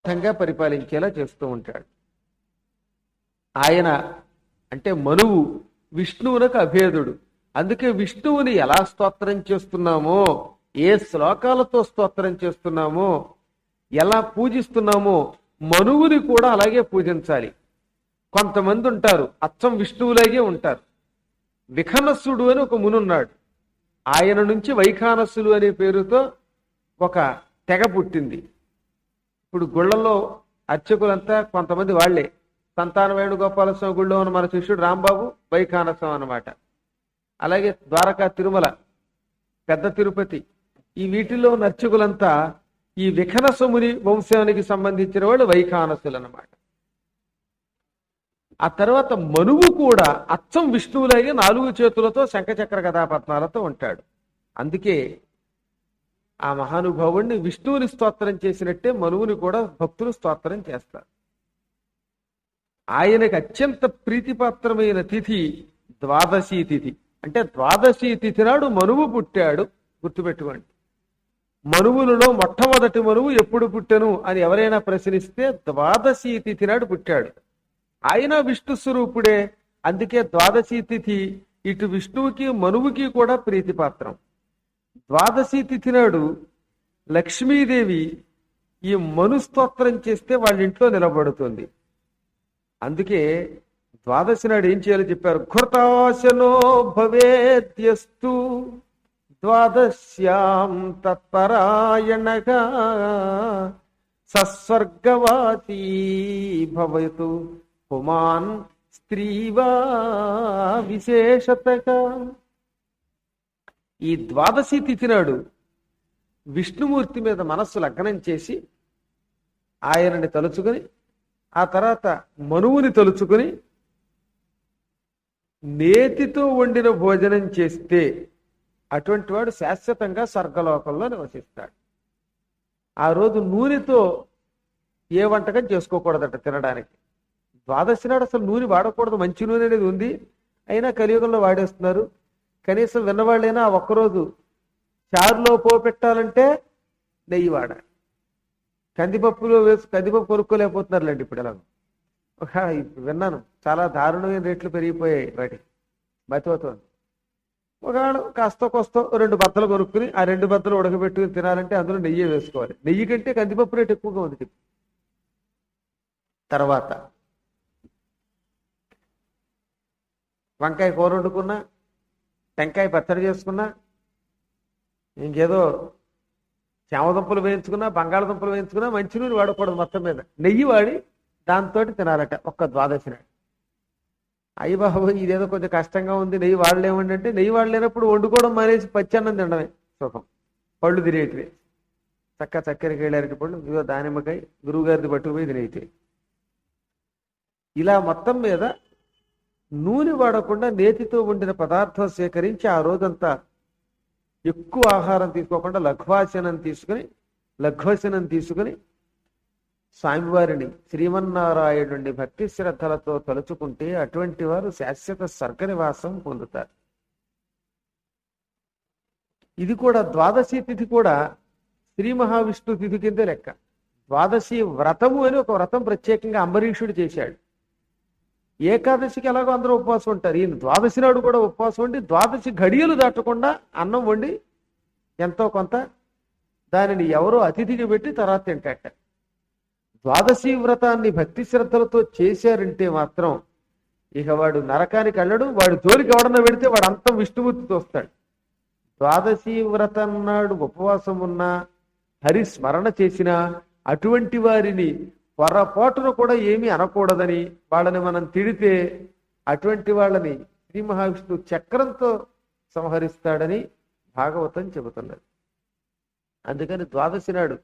సమర్థంగా పరిపాలించేలా చేస్తూ ఉంటాడు. ఆయన అంటే మనువు విష్ణువునకు అభేదుడు. అందుకే విష్ణువుని ఎలా స్తోత్రం చేస్తున్నామో, ఏ శ్లోకాలతో స్తోత్రం చేస్తున్నామో, ఎలా పూజిస్తున్నామో మనువుని కూడా అలాగే పూజించాలి. కొంతమంది ఉంటారు అచ్చం విష్ణువులాగే ఉంటారు. విఖనస్సుడు అని ఒక మునున్నాడు. ఆయన నుంచి వైఖానస్సులు అనే పేరుతో ఒక తెగ పుట్టింది. ఇప్పుడు గుళ్ళల్లో అర్చకులంతా కొంతమంది వాళ్లే. సంతాన వేణుగోపాలస్వామి గుళ్ళో ఉన్న మన శిష్యుడు రాంబాబు వైఖానసం అన్నమాట. అలాగే ద్వారకా, తిరుమల, పెద్ద తిరుపతి, ఈ వీటిల్లో ఉన్న అర్చకులంతా ఈ విఖనసముని వంశానికి సంబంధించిన వాళ్ళు వైఖానసులు అన్నమాట. ఆ తర్వాత మనువు కూడా అచ్చం విష్ణువులాగే 4 చేతులతో శంఖచక్ర గదాపద్మాలతో ఉంటాడు. అందుకే ఆ మహానుభావుణ్ణి విష్ణువుని స్తోత్రం చేసినట్టే మనువుని కూడా భక్తులు స్తోత్రం చేస్తారు. ఆయనకు అత్యంత ప్రీతిపాత్రమైన తిథి ద్వాదశి తిథి. అంటే ద్వాదశి తిథి నాడు మనువు పుట్టాడు. గుర్తుపెట్టుకోండి. మనువులలో మొట్టమొదటి మనువు ఎప్పుడు పుట్టెను అని ఎవరైనా ప్రశ్నిస్తే ద్వాదశి తిథి నాడు పుట్టాడు. ఆయన విష్ణు స్వరూపుడే. అందుకే ద్వాదశి తిథి ఇటు విష్ణువుకి మనువుకి కూడా ప్రీతిపాత్రం. ద్వాదశి తిథి నాడు లక్ష్మీదేవి ఈ మను స్తోత్రం చేస్తే వాళ్ళ ఇంట్లో నిలబడుతుంది. అందుకే ద్వాదశి నాడు ఏం చేయాలో చెప్పారు. కృతాశనో భవేద్యస్తు ద్వాదశ్యాం తత్పరాయణగా సస్వర్గవాసీ భవతు పుమాన్ స్త్రీవా విశేషతగా. ఈ ద్వాదశి తిథి నాడు విష్ణుమూర్తి మీద మనస్సు లగ్నం చేసి ఆయనని తలుచుకొని ఆ తర్వాత మనువుని తలుచుకొని నేతితో వండిన భోజనం చేస్తే అటువంటి వాడు శాశ్వతంగా స్వర్గలోకంలో నివసిస్తాడు. ఆ రోజు నూనెతో ఏ వంటకం చేసుకోకూడదట తినడానికి. ద్వాదశి నాడు అసలు నూనె వాడకూడదు. మంచి నూనె అనేది ఉంది, అయినా కలియుగంలో వాడేస్తున్నారు. కనీసం విన్నవాళ్ళైనా ఒక్కరోజు చారులో పోపెట్టాలంటే నెయ్యి వాడాలి. కందిపప్పులో కందిపప్పు కొనుక్కోలేకపోతున్నారులేండి ఇప్పుడు. ఎలా విన్నాను, చాలా దారుణమైన రేట్లు పెరిగిపోయాయి వాటికి. మతిపోతుంది. ఒకవేళ కాస్త కోస్తో 2 బద్దలు కొనుక్కుని ఆ 2 బద్దలు ఉడకబెట్టుకుని తినాలంటే అందులో నెయ్యి వేసుకోవాలి. నెయ్యి కంటే కందిపప్పు రేటు ఎక్కువగా ఉంది. తర్వాత వంకాయ కూర వండుకున్నా, టెంకాయ పచ్చడి చేసుకున్నా, ఇంకేదో చామదుంపలు వేయించుకున్నా, బంగాళదుంపలు వేయించుకున్నా మంచినూనె వాడకూడదు. మొత్తం మీద నెయ్యి వాడి దాంతో తినాలట ఒక్క ద్వాదశి నాడు. అయ్యి బాబు ఇదేదో కొంచెం కష్టంగా ఉంది, నెయ్యి వాడలేమండి అంటే, నెయ్యి వాడలేనప్పుడు వండుకోవడం మానేసి పచ్చన్నం తినడమే సుఖం. పళ్ళు తినేటివి చక్కెరకి వెళ్ళారటి పళ్ళు, ఇదో దానిమ్మకాయ గురువుగారిది పట్టుకుపోయి తినేటివి. ఇలా మొత్తం మీద నూనె వాడకుండా నేతితో వండిన పదార్థం సేకరించి ఆ రోజంతా ఎక్కువ ఆహారం తీసుకోకుండా లఘ్వాసనం తీసుకుని స్వామివారిని శ్రీమన్నారాయణుడిని భక్తి శ్రద్ధలతో తలుచుకుంటే అటువంటి వారు శాశ్వత స్వర్గ నివాసం పొందుతారు. ఇది కూడా ద్వాదశి తిథి కూడా శ్రీ మహావిష్ణు తిథి కిందే లెక్క. ద్వాదశి వ్రతము అని ఒక వ్రతం ప్రత్యేకంగా అంబరీషుడు చేశాడు. ఏకాదశికి ఎలాగో అందరూ ఉపవాసం ఉంటారు, ఈయన ద్వాదశి నాడు కూడా ఉపవాసం ఉండి ద్వాదశి ఘడియలు దాటకుండా అన్నం వండి ఎంతో కొంత దానిని ఎవరో అతిథికి పెట్టి తర్వాత తింటాట. ద్వాదశి వ్రతాన్ని భక్తి శ్రద్ధలతో చేశారంటే మాత్రం ఇక వాడు నరకానికి వెళ్ళడు. వాడు జోలికి ఎవడన్నా పెడితే వాడు అంతం విష్ణుమూర్తితో వస్తాడు. ద్వాదశి వ్రతం నాడు ఉపవాసం ఉన్నా, హరి స్మరణ చేసినా అటువంటి వారిని పొరపాటును కూడా ఏమీ అనకూడదని, వాళ్ళని మనం తిడితే అటువంటి వాళ్ళని శ్రీ మహావిష్ణువు చక్రంతో సంహరిస్తాడని భాగవతం చెబుతున్నది. అందుకని ద్వాదశి నాడు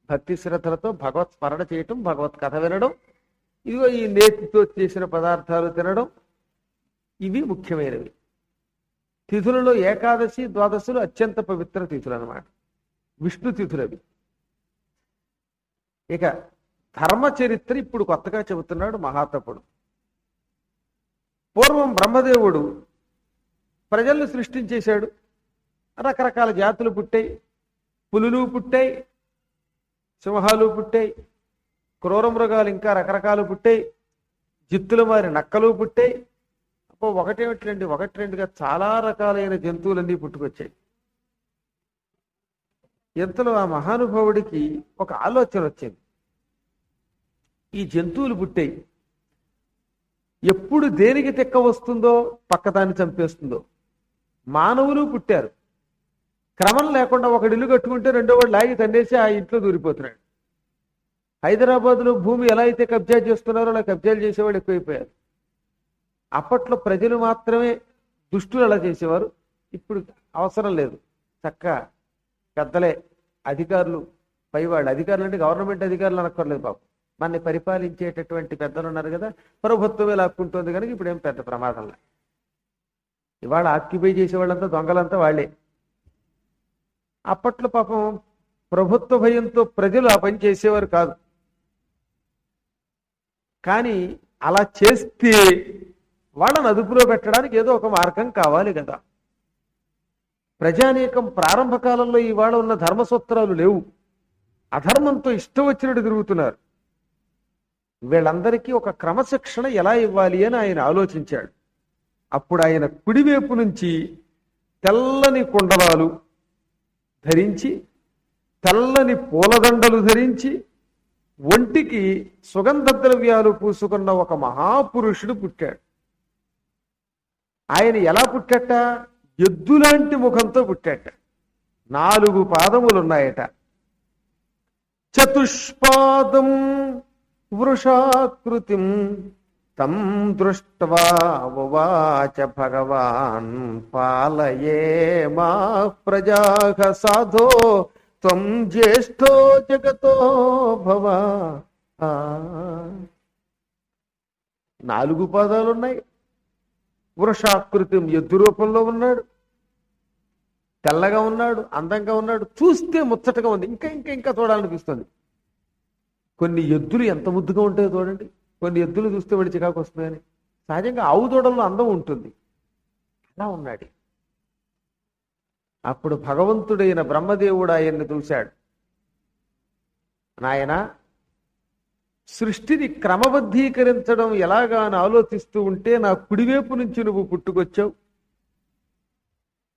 భక్తి శ్రద్ధలతో భగవత్ స్మరణ చేయటం, భగవత్ కథ వినడం, ఇదిగో ఈ నేతితో చేసిన పదార్థాలు తినడం, ఇవి ముఖ్యమైనవి. తిథులలో ఏకాదశి ద్వాదశులు అత్యంత పవిత్ర తిథులు అన్నమాట, విష్ణు తిథులవి. ఇక ధర్మ చరిత్ర ఇప్పుడు కొత్తగా చెబుతున్నాడు మహాతపుడు. పూర్వం బ్రహ్మదేవుడు ప్రజలను సృష్టించేశాడు. రకరకాల జాతులు పుట్టాయి, పులులు పుట్టాయి, సింహాలు పుట్టాయి, క్రూర మృగాలు ఇంకా రకరకాలు పుట్టాయి, జిత్తుల మారి నక్కలు పుట్టాయి. అప్పుడు ఒకటేమిటండి, ఒకటి రెండుగా చాలా రకాలైన జంతువులన్నీ పుట్టుకొచ్చాయి. ఇంతలో ఆ మహానుభావుడికి ఒక ఆలోచన వచ్చింది. ఈ జంతువులు పుట్టాయి, ఎప్పుడు దేనికి తెక్క వస్తుందో పక్కదాన్ని చంపేస్తుందో. మానవులు పుట్టారు, క్రమం లేకుండా ఒకడు ఇల్లు కట్టుకుంటే రెండో వాడు లాగి తన్నేసి ఆ ఇంట్లో దూరిపోతున్నాడు. హైదరాబాద్లో భూమి ఎలా అయితే కబ్జా చేస్తున్నారో అలా కబ్జాలు చేసేవాడు ఎక్కువైపోయారు. అప్పట్లో ప్రజలు మాత్రమే దుష్టులు అలా చేసేవారు, ఇప్పుడు అవసరం లేదు. చక్కగా పెద్దలే అధికారులు, పైవాళ్ళు అధికారులు అంటే గవర్నమెంట్ అధికారులు అనక్కర్లేదు పాపం, మనని పరిపాలించేటటువంటి పెద్దలు ఉన్నారు కదా, ప్రభుత్వమే లాక్కుంటుంది కనుక ఇప్పుడు ఏం పెద్ద ప్రమాదంలా. ఇవాళ ఆక్యుపై చేసేవాళ్ళంతా దొంగలంతా వాళ్ళే. అప్పట్లో పాపం ప్రభుత్వ భయంతో ప్రజలు ఆ పని చేసేవారు కాదు. కానీ అలా చేస్తే వాళ్ళని అదుపులో పెట్టడానికి ఏదో ఒక మార్గం కావాలి కదా. ప్రజానీకం ప్రారంభ కాలంలో ఇవాళ ఉన్న ధర్మసూత్రాలు లేవు, అధర్మంతో ఇష్టం వచ్చినట్టు తిరుగుతున్నారు. వీళ్ళందరికీ ఒక క్రమశిక్షణ ఎలా ఇవ్వాలి అని ఆయన ఆలోచించాడు. అప్పుడు ఆయన కుడివైపు నుంచి తెల్లని కుండలాలు ధరించి, తెల్లని పూలదండలు ధరించి, ఒంటికి సుగంధ ద్రవ్యాలు పూసుకున్న ఒక మహాపురుషుడు పుట్టాడు. ఆయన ఎలా పుట్టట? ఎద్దులాంటి ముఖంతో పుట్టాట. 4 పాదములున్నాయట. చతుష్పాదం వృషాకృతిం తం దృష్ట్వా ఉవాచ భగవాన్ పాలయే మా ప్రజాః సాధో త్వం జ్యేష్ఠో జగతో భవ. 4 పాదాలున్నాయి, వృషాకృతి ఎద్దు రూపంలో ఉన్నాడు, తెల్లగా ఉన్నాడు, అందంగా ఉన్నాడు, చూస్తే ముచ్చటగా ఉంది. ఇంకా ఇంకా ఇంకా చూడాలనిపిస్తుంది. కొన్ని ఎద్దులు ఎంత ముద్దుగా ఉంటాయో చూడండి, కొన్ని ఎద్దులు చూస్తే వాడి చికాకు వస్తుందని. సహజంగా ఆవు దూడల్లో అందం ఉంటుంది, అలా ఉన్నాడు. అప్పుడు భగవంతుడైన బ్రహ్మదేవుడు ఆయన్ని చూశాడు. నాయన, సృష్టిని క్రమబద్ధీకరించడం ఎలాగా అని ఆలోచిస్తూ ఉంటే నా కుడివైపు నుంచి నువ్వు పుట్టుకొచ్చావు.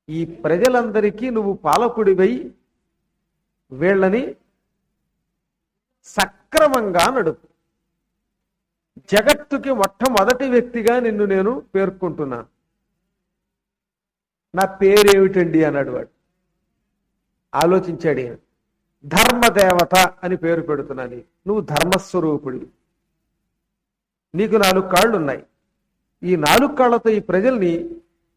ఈ ప్రజలందరికీ నువ్వు పాలకుడివై వీళ్ళని సక్రమంగా నడుపు. జగత్తుకి మొట్టమొదటి వ్యక్తిగా నిన్ను నేను పేర్కొంటున్నాను. నా పేరేమిటండి అన్నాడు వాడు. ఆలోచించాడు ఈయన. ధర్మదేవత అని పేరు పెడుతున్నాను. నువ్వు ధర్మస్వరూపుడివి, నీకు 4 కాళ్ళు ఉన్నాయి. ఈ 4 కాళ్లతో ఈ ప్రజల్ని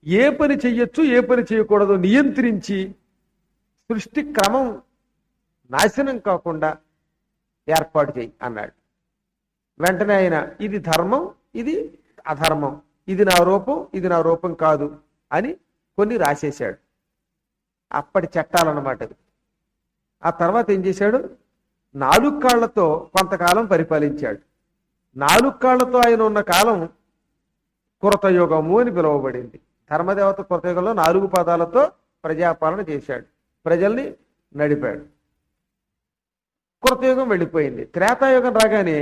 ఏ పని చెయ్యొచ్చు ఏ పని చేయకూడదు నియంత్రించి సృష్టి క్రమం నాశనం కాకుండా ఏర్పాటు చేయి అన్నాడు. వెంటనే ఆయన ఇది ధర్మం, ఇది అధర్మం, ఇది నా రూపం, ఇది నా రూపం కాదు అని కొన్ని రాసేశాడు. అప్పటి చట్టాలన్నమాట. ఆ తర్వాత ఏం చేశాడు? 4 కాళ్లతో కొంతకాలం పరిపాలించాడు. 4 కాళ్లతో ఆయన ఉన్న కాలం కృతయుగము అని పిలువబడింది. ధర్మదేవత కృతయుగంలో 4 పాదాలతో ప్రజాపాలన చేశాడు, ప్రజల్ని నడిపాడు. కృతయుగం వెళ్ళిపోయింది. త్రేతాయుగం రాగానే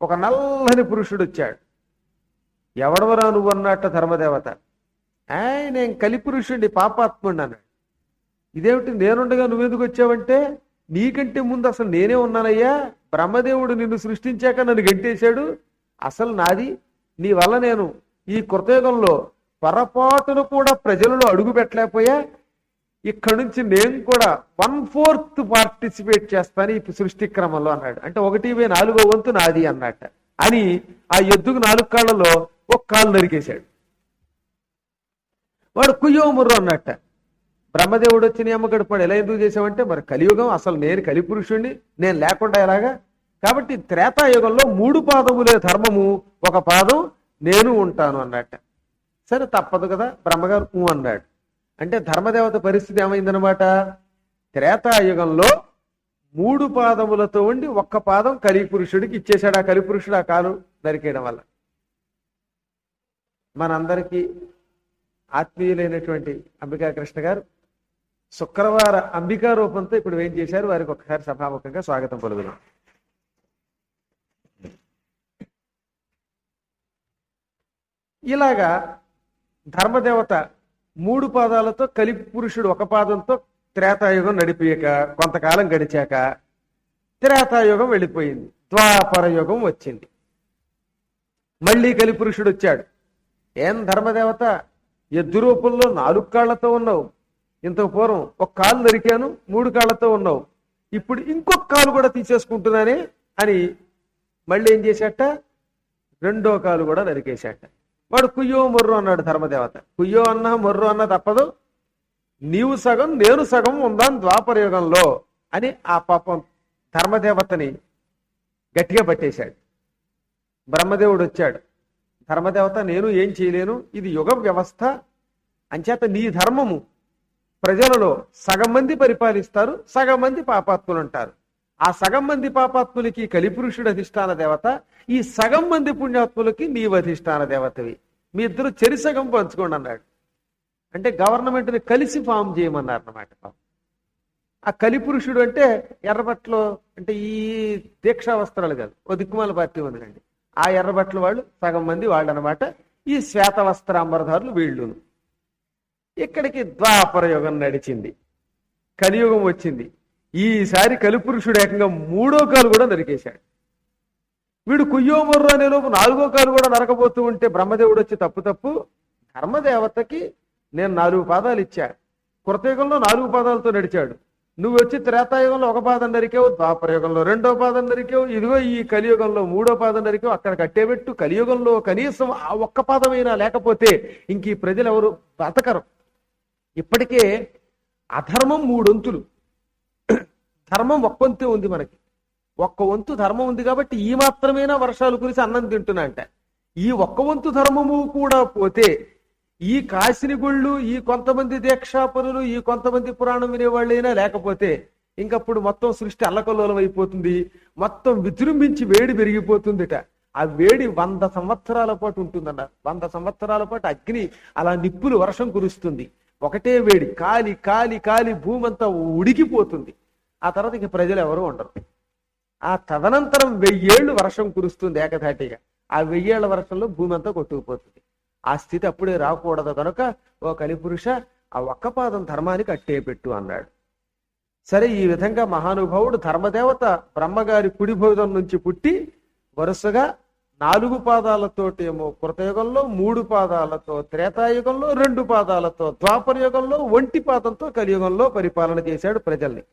ఒక నల్లని పురుషుడు వచ్చాడు. ఎవడవరా నువ్వు అన్నట్ట ధర్మదేవత. నేను కలిపురుషుడిని, పాపాత్ముడిని అన్నాడు. ఇదేమిటి, నేనుండగా నువ్వెందుకు వచ్చావంటే, నీకంటే ముందు అసలు నేనే ఉన్నానయ్యా. బ్రహ్మదేవుడు నిన్ను సృష్టించాక నన్ను గంటేశాడు. అసలు నాది. నీ వల్ల నేను ఈ కృతయుగంలో పొరపాటును కూడా ప్రజలలో అడుగు పెట్టలేకపోయా. ఇక్కడి నుంచి నేను కూడా 1/4 పార్టిసిపేట్ చేస్తాను ఈ సృష్టి క్రమంలో అన్నాడు. అంటే 1/4 వంతు నాది అన్నట్ట. అని ఆ ఎద్దుకు 4 కాళ్లలో ఒక కాలు నరికేశాడు. వాడు కుయ్యో ముర్రు అన్నట్ట. బ్రహ్మదేవుడు వచ్చి నీ అమ్మ గడిపాడు. ఎలా ఎందుకు చేసావంటే, మరి కలియుగం, అసలు నేను కలిపురుషుణ్ణి, నేను లేకుండా ఎలాగా. కాబట్టి త్రేతాయుగంలో 3 పాదములే ధర్మము, 1 పాదం నేను ఉంటాను అన్నట్ట. సరే తప్పదు కదా, బ్రహ్మగారు అన్నాడు. అంటే ధర్మదేవత పరిస్థితి ఏమైందనమాట, త్రేతాయుగంలో 3 పాదములతో ఉండి 1 పాదం కలిపురుషుడికి ఇచ్చేశాడు. ఆ కలిపురుషుడు ఆ కాలు నరికేయడం వల్ల. మనందరికీ ఆత్మీయులైనటువంటి అంబికా కృష్ణ గారు శుక్రవార అంబికా రూపంతో ఇప్పుడు ఏం చేశారు, వారికి ఒకసారి సభాముఖంగా స్వాగతం పలుకుదాం. ఇలాగా ధర్మదేవత 3 పాదాలతో కలిపి పురుషుడు ఒక పాదంతో త్రేతాయుగం నడిపాక కొంతకాలం గడిచాక త్రేతాయుగం వెళ్ళిపోయింది, ద్వాపర యుగం వచ్చింది. మళ్ళీ కలిపురుషుడు వచ్చాడు. ఏం ధర్మదేవత, ఎద్దు రూపంలో 4 కాళ్లతో ఉన్నావు, ఇంతకు పూర్వం ఒక కాలు నరికాను 3 కాళ్లతో ఉన్నావు, ఇప్పుడు ఇంకొక కాలు కూడా తీసేసుకుంటున్నానే అని మళ్ళీ ఏం చేశాట, 2వ కాలు కూడా నరికేశాట. వాడు కుయ్యో మొర్రు అన్నాడు ధర్మదేవత. కుయ్యో అన్నా మొర్రు అన్నా తప్పదు, నీవు సగం నేను సగం ఉందాం ద్వాపర యుగంలో అని ఆ పాపం ధర్మదేవతని గట్టిగా పట్టేశాడు. బ్రహ్మదేవుడు వచ్చాడు. ధర్మదేవత, నేను ఏం చేయలేను, ఇది యుగ వ్యవస్థ, అంచేత నీ ధర్మము ప్రజలలో సగం మంది పరిపాలిస్తారు, సగం మంది పాపాత్ములు ఉంటారు. ఆ సగం మంది పాపాత్ములకి కలిపురుషుడు అధిష్టాన దేవత, ఈ సగం మంది పుణ్యాత్ములకి నీవు అధిష్టాన దేవతవి, మీ ఇద్దరు చెరిసగం పంచుకోండి అన్నాడు. అంటే గవర్నమెంట్ని కలిసి ఫామ్ చేయమన్నారు అన్నమాట. ఆ కలిపురుషుడు అంటే ఎర్రబట్టలు, అంటే ఈ దీక్షా వస్త్రాలు కాదు, ఓ దిక్కుమాల పార్టీ ఉందండి, ఆ ఎర్రబట్టలు వాళ్ళు సగం మంది వాళ్ళు అనమాట. ఈ శ్వేత వస్త్రాంబరధారులు వీళ్ళు. ఇక్కడికి ద్వాపర యుగం నడిచింది, కలియుగం వచ్చింది. ఈసారి కలిపురుషుడు ఏకంగా 3వ కాలు కూడా నరికేశాడు. వీడు కుయ్యోమర్రు అనే లోపు 4వ కాలు కూడా నరకబోతూ ఉంటే బ్రహ్మదేవుడు వచ్చి తప్పు ధర్మదేవతకి నేను 4 పాదాలు ఇచ్చా, కృతయుగంలో 4 పాదాలతో నడిచాడు, నువ్వు వచ్చి త్రేతాయుగంలో 1 పాదం నరికావు, ద్వాపర యుగంలో 2వ పాదం నరికావు, ఇదిగో ఈ కలియుగంలో 3వ పాదం నరికావు, అక్కడ కట్టేబెట్టు. కలియుగంలో కనీసం ఆ 1 పాదమైనా లేకపోతే ఇంక ఈ ప్రజలు ఎవరు బతకరు. ఇప్పటికే అధర్మం 3 వంతులు, ధర్మం 1 వంతే ఉంది. మనకి 1 వంతు ధర్మం ఉంది కాబట్టి ఈ మాత్రమేనా వర్షాలు కురిసి అన్నం తింటున్నా అంట. ఈ 1 వంతు ధర్మము కూడా పోతే ఈ కాశిని గుళ్ళు, ఈ కొంతమంది దీక్షాపరులు, ఈ కొంతమంది పురాణం వినేవాళ్ళైనా లేకపోతే ఇంకప్పుడు మొత్తం సృష్టి అల్లకల్లోలం అయిపోతుంది, మొత్తం విజృంభించి వేడి పెరిగిపోతుందిట. ఆ వేడి 100 సంవత్సరాల పాటు ఉంటుందన్నారు. 100 సంవత్సరాల పాటు అగ్ని అలా నిప్పులు వర్షం కురుస్తుంది. ఒకటే వేడి, కాలి కాలి కాలి భూమి అంతా ఉడికిపోతుంది. ఆ తర్వాత ఇంక ప్రజలు ఎవరు ఉండరు. ఆ తదనంతరం 1000 ఏళ్ళు వర్షం కురుస్తుంది ఏకధాటిగా. ఆ 1000 ఏళ్ల వర్షంలో భూమి అంతా కొట్టుకుపోతుంది. ఆ స్థితి అప్పుడే రాకూడదు కనుక ఓ కలిపురుష ఆ 1 పాదం ధర్మానికి అట్టే పెట్టు అన్నాడు. సరే, ఈ విధంగా మహానుభావుడు ధర్మదేవత బ్రహ్మగారి కుడి భుజం నుంచి పుట్టి వరుసగా 4 పాదాలతోటేమో కృతయుగంలో, 3 పాదాలతో త్రేతాయుగంలో, 2 పాదాలతో ద్వాపర యుగంలో, 1 పాదంతో కలియుగంలో పరిపాలన చేశాడు ప్రజల్ని.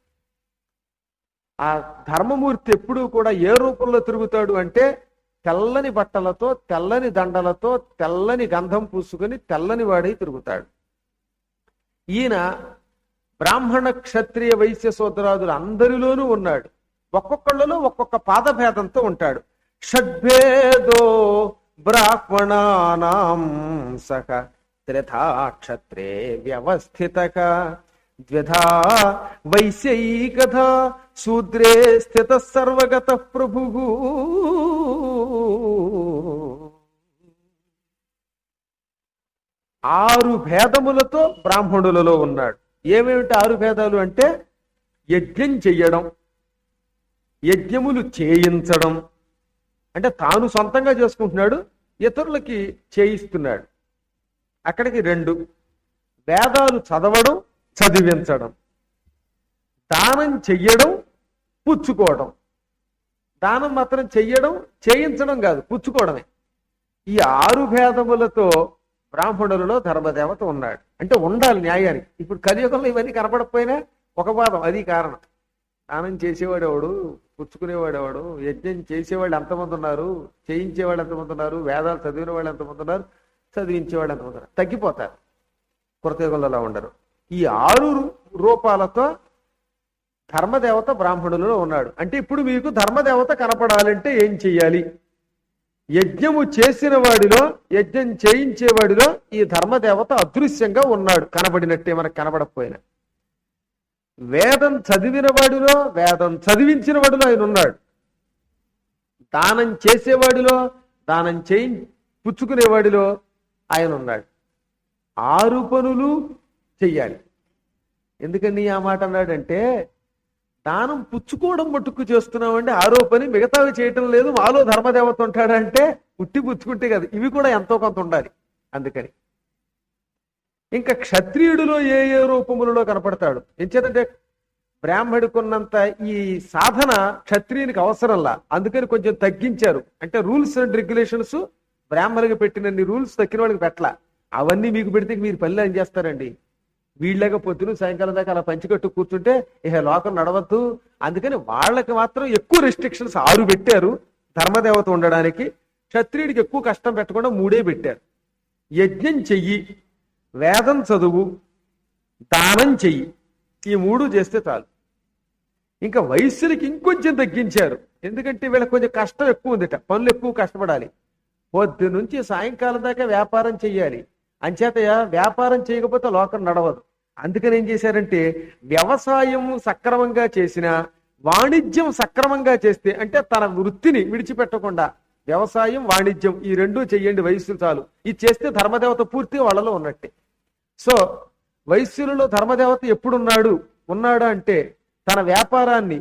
ఆ ధర్మమూర్తి ఎప్పుడూ కూడా ఏ రూపంలో తిరుగుతాడు అంటే తెల్లని బట్టలతో, తెల్లని దండలతో, తెల్లని గంధం పూసుకొని తెల్లని వాడై తిరుగుతాడు. ఈయన బ్రాహ్మణ క్షత్రియ వైశ్య శూద్రాదులు అందరిలోనూ ఉన్నాడు. ఒక్కొక్కళ్ళలో ఒక్కొక్క పాదభేదంతో ఉంటాడు. షడ్భేదో బ్రాహ్మణానాం సహ త్రిధా క్షత్రే వ్యవస్థితక ద్విధా వైశ్యైకథా శూద్రే స్థిత సర్వగత ప్రభు. 6 భేదములతో బ్రాహ్మణులలో ఉన్నాడు. ఏమేమిటి 6 భేదాలు అంటే యజ్ఞం చెయ్యడం, యజ్ఞములు చేయించడం, అంటే తాను సొంతంగా చేసుకుంటున్నాడు, ఇతరులకి చేయిస్తున్నాడు. అక్కడికి 2 వేదాలు చదవడం, చదివించడం, దానం చెయ్యడం, పుచ్చుకోవడం. దానం మాత్రం చెయ్యడం, చేయించడం కాదు, పుచ్చుకోవడమే. ఈ 6 భేదములతో బ్రాహ్మణులలో ధర్మదేవత ఉన్నాడు. అంటే ఉండాలి న్యాయానికి. ఇప్పుడు కలియుగంలో ఇవన్నీ కనపడకపోయినా 1 పాదం, అది కారణం. దానం చేసేవాడెవడు, పుచ్చుకునేవాడెవడు, యజ్ఞం చేసేవాళ్ళు ఎంతమంది ఉన్నారు, చేయించేవాళ్ళు ఎంతమంది ఉన్నారు, వేదాలు చదివిన వాళ్ళు ఎంతమంది ఉన్నారు, చదివించేవాళ్ళు ఎంతమంది ఉన్నారు, తగ్గిపోతారు. కృతయుగంలో ఉండరు. ఈ 6 రూపాలతో ధర్మదేవత బ్రాహ్మణులలో ఉన్నాడు. అంటే ఇప్పుడు మీకు ధర్మదేవత కనపడాలంటే ఏం చెయ్యాలి? యజ్ఞము చేసిన వాడిలో, యజ్ఞం చేయించేవాడిలో ఈ ధర్మదేవత అదృశ్యంగా ఉన్నాడు, కనబడినట్టే మనకు కనబడకపోయినా. వేదం చదివిన వాడిలో, వేదం చదివించిన వాడిలో ఆయన ఉన్నాడు. దానం చేసేవాడిలో, దానం పుచ్చుకునేవాడిలో ఆయన ఉన్నాడు. 6 పనులు చెయ్యాలి. ఎందుకని ఆ మాట అన్నాడంటే, దానం పుచ్చుకోవడం మట్టుకు చేస్తున్నామంటే 6వ పని, మిగతావి చేయటం లేదు, మాలో ధర్మదేవత ఉంటాడంటే ఉట్టి పుచ్చుకుంటే కదా, ఇవి కూడా ఎంతో కొంత ఉండాలి. అందుకని ఇంకా క్షత్రియుడిలో ఏ ఏ రూపములలో కనపడతాడు ఎంచేతంటే బ్రాహ్మడికున్నంత ఈ సాధన క్షత్రియునికి అవసరంలా, అందుకని కొంచెం తగ్గించారు. అంటే రూల్స్ అండ్ రెగ్యులేషన్స్ బ్రాహ్మణులకు పెట్టినన్ని రూల్స్ తక్కిన వాళ్ళకి పెట్టలా. అవన్నీ మీకు పెడితే మీరు పనులు ఏం చేస్తారండి? వీళ్ళగా పొద్దున సాయంకాలం దాకా అలా పంచికట్టు కూర్చుంటే ఇహ లోకం నడవద్దు. అందుకని వాళ్ళకి మాత్రం ఎక్కువ రెస్ట్రిక్షన్స్ 6 పెట్టారు ధర్మదేవత ఉండడానికి. క్షత్రియుడికి ఎక్కువ కష్టం పెట్టకుండా 3 పెట్టారు. యజ్ఞం చెయ్యి, వేదం చదువు, దానం చెయ్యి, ఈ 3 చేస్తే చాలు. ఇంకా వయస్సులకి ఇంకొంచెం తగ్గించారు. ఎందుకంటే వీళ్ళకి కొంచెం కష్టం ఎక్కువ ఉందిట, పనులు ఎక్కువ కష్టపడాలి. పొద్దు నుంచి సాయంకాలం దాకా వ్యాపారం చెయ్యాలి. అంచేతయ వ్యాపారం చేయకపోతే లోకం నడవదు. అందుకని ఏం చేశారంటే వ్యవసాయం సక్రమంగా చేసిన, వాణిజ్యం సక్రమంగా చేస్తే, అంటే తన వృత్తిని విడిచిపెట్టకుండా వ్యవసాయం వాణిజ్యం ఈ 2 చెయ్యండి వయస్సులు చాలు. ఇది చేస్తే ధర్మదేవత పూర్తిగా వాళ్ళలో ఉన్నట్టే. సో వైశ్యులలో ధర్మదేవత ఉన్నాడా అంటే తన వ్యాపారాన్ని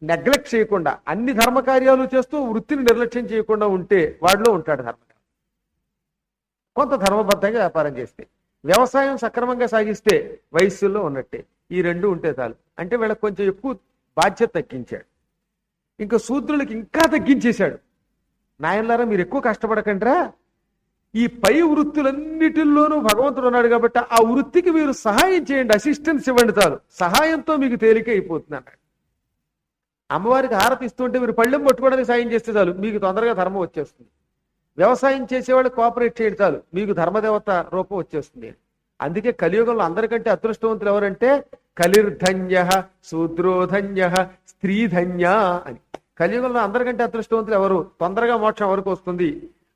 నెగ్లెక్ట్ చేయకుండా అన్ని ధర్మకార్యాలు చేస్తూ వృత్తిని నిర్లక్ష్యం చేయకుండా ఉంటే వాడిలో ఉంటాడు ధర్మదేవత. కొంత ధర్మబద్ధంగా వ్యాపారం చేస్తే, వ్యవసాయం సక్రమంగా సాగిస్తే వైశ్యుల్లో ఉన్నట్టే. ఈ 2 ఉంటే చాలు. అంటే వీళ్ళకి కొంచెం ఎక్కువ బాధ్యత తగ్గించాడు. ఇంకా శూద్రులకి ఇంకా తగ్గించేశాడు. నాయనలారా మీరు ఎక్కువ కష్టపడకండిరా, ఈ పై వృత్తులన్నిటిల్లోనూ భగవంతుడు ఉన్నాడు కాబట్టి ఆ వృత్తికి మీరు సహాయం చేయండి, అసిస్టెన్స్ ఇవ్వండి చాలు, సహాయంతో మీకు తేలిక అయిపోతుంది అన్నాడు. అమ్మవారికి హారతి ఇస్తుంటే మీరు పళ్ళెం పట్టుకోవడానికి సాయం చేస్తే చాలు, మీకు తొందరగా ధర్మం వచ్చేస్తుంది. వ్యవసాయం చేసేవాళ్ళు కోఆపరేట్ చేయండి చాలు, మీకు ధర్మదేవత రూపం వచ్చేస్తుంది. అందుకే కలియుగంలో అందరికంటే అదృష్టవంతులు ఎవరంటే కలిర్ధన్య, శూద్రోధన్య, స్త్రీధన్య అని. కలియుగంలో అందరికంటే అదృష్టవంతులు ఎవరు, తొందరగా మోక్షం ఎవరికి వస్తుంది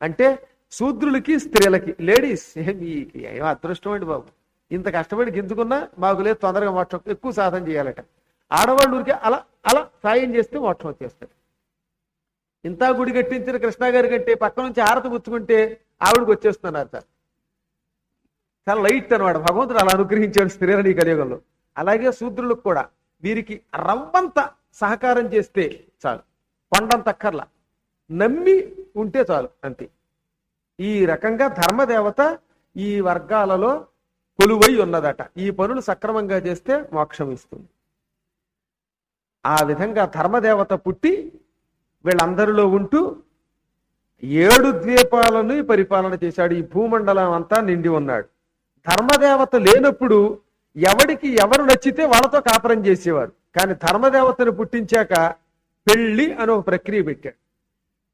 అంటే శూద్రులకి, స్త్రీలకి. లేడీస్ మీకు ఏమో అదృష్టం అండి బాబు, ఇంత కష్టపడి గింజుకున్నా మాకు లేదు తొందరగా మోక్షం, ఎక్కువ సాధన చేయాలట. ఆడవాళ్ళు ఊరికే అలా అలా సాయం చేస్తే మోక్షం వచ్చేస్తుంది. ఇంత గుడి కట్టించిన కృష్ణ గారి కంటే పక్క నుంచి హారతి పుచ్చుకుంటే ఆవిడకి వచ్చేస్తున్నారు సార్. చాలా లైట్ అనమాట, భగవంతుడు అలా అనుగ్రహించాడు స్త్రీలని ఈ కలియుగంలో. అలాగే శూద్రులకు కూడా వీరికి రవ్వంత సహకారం చేస్తే చాలు, కొండంత అక్కర్లా, నమ్మి ఉంటే చాలు అంతే. ఈ రకంగా ధర్మదేవత ఈ వర్గాలలో కొలువై ఉన్నదట. ఈ పనులు సక్రమంగా చేస్తే మోక్షం ఇస్తుంది. ఆ విధంగా ధర్మదేవత పుట్టి వీళ్ళందరిలో ఉంటూ 7 ద్వీపాలను పరిపాలన చేశాడు. ఈ భూమండలం అంతా నిండి ఉన్నాడు. ధర్మదేవత లేనప్పుడు ఎవడికి ఎవరు నచ్చితే వాళ్ళతో కాపురం చేసేవారు. కానీ ధర్మదేవతను పుట్టించాక పెళ్లి అని ఒక ప్రక్రియ పెట్టాడు.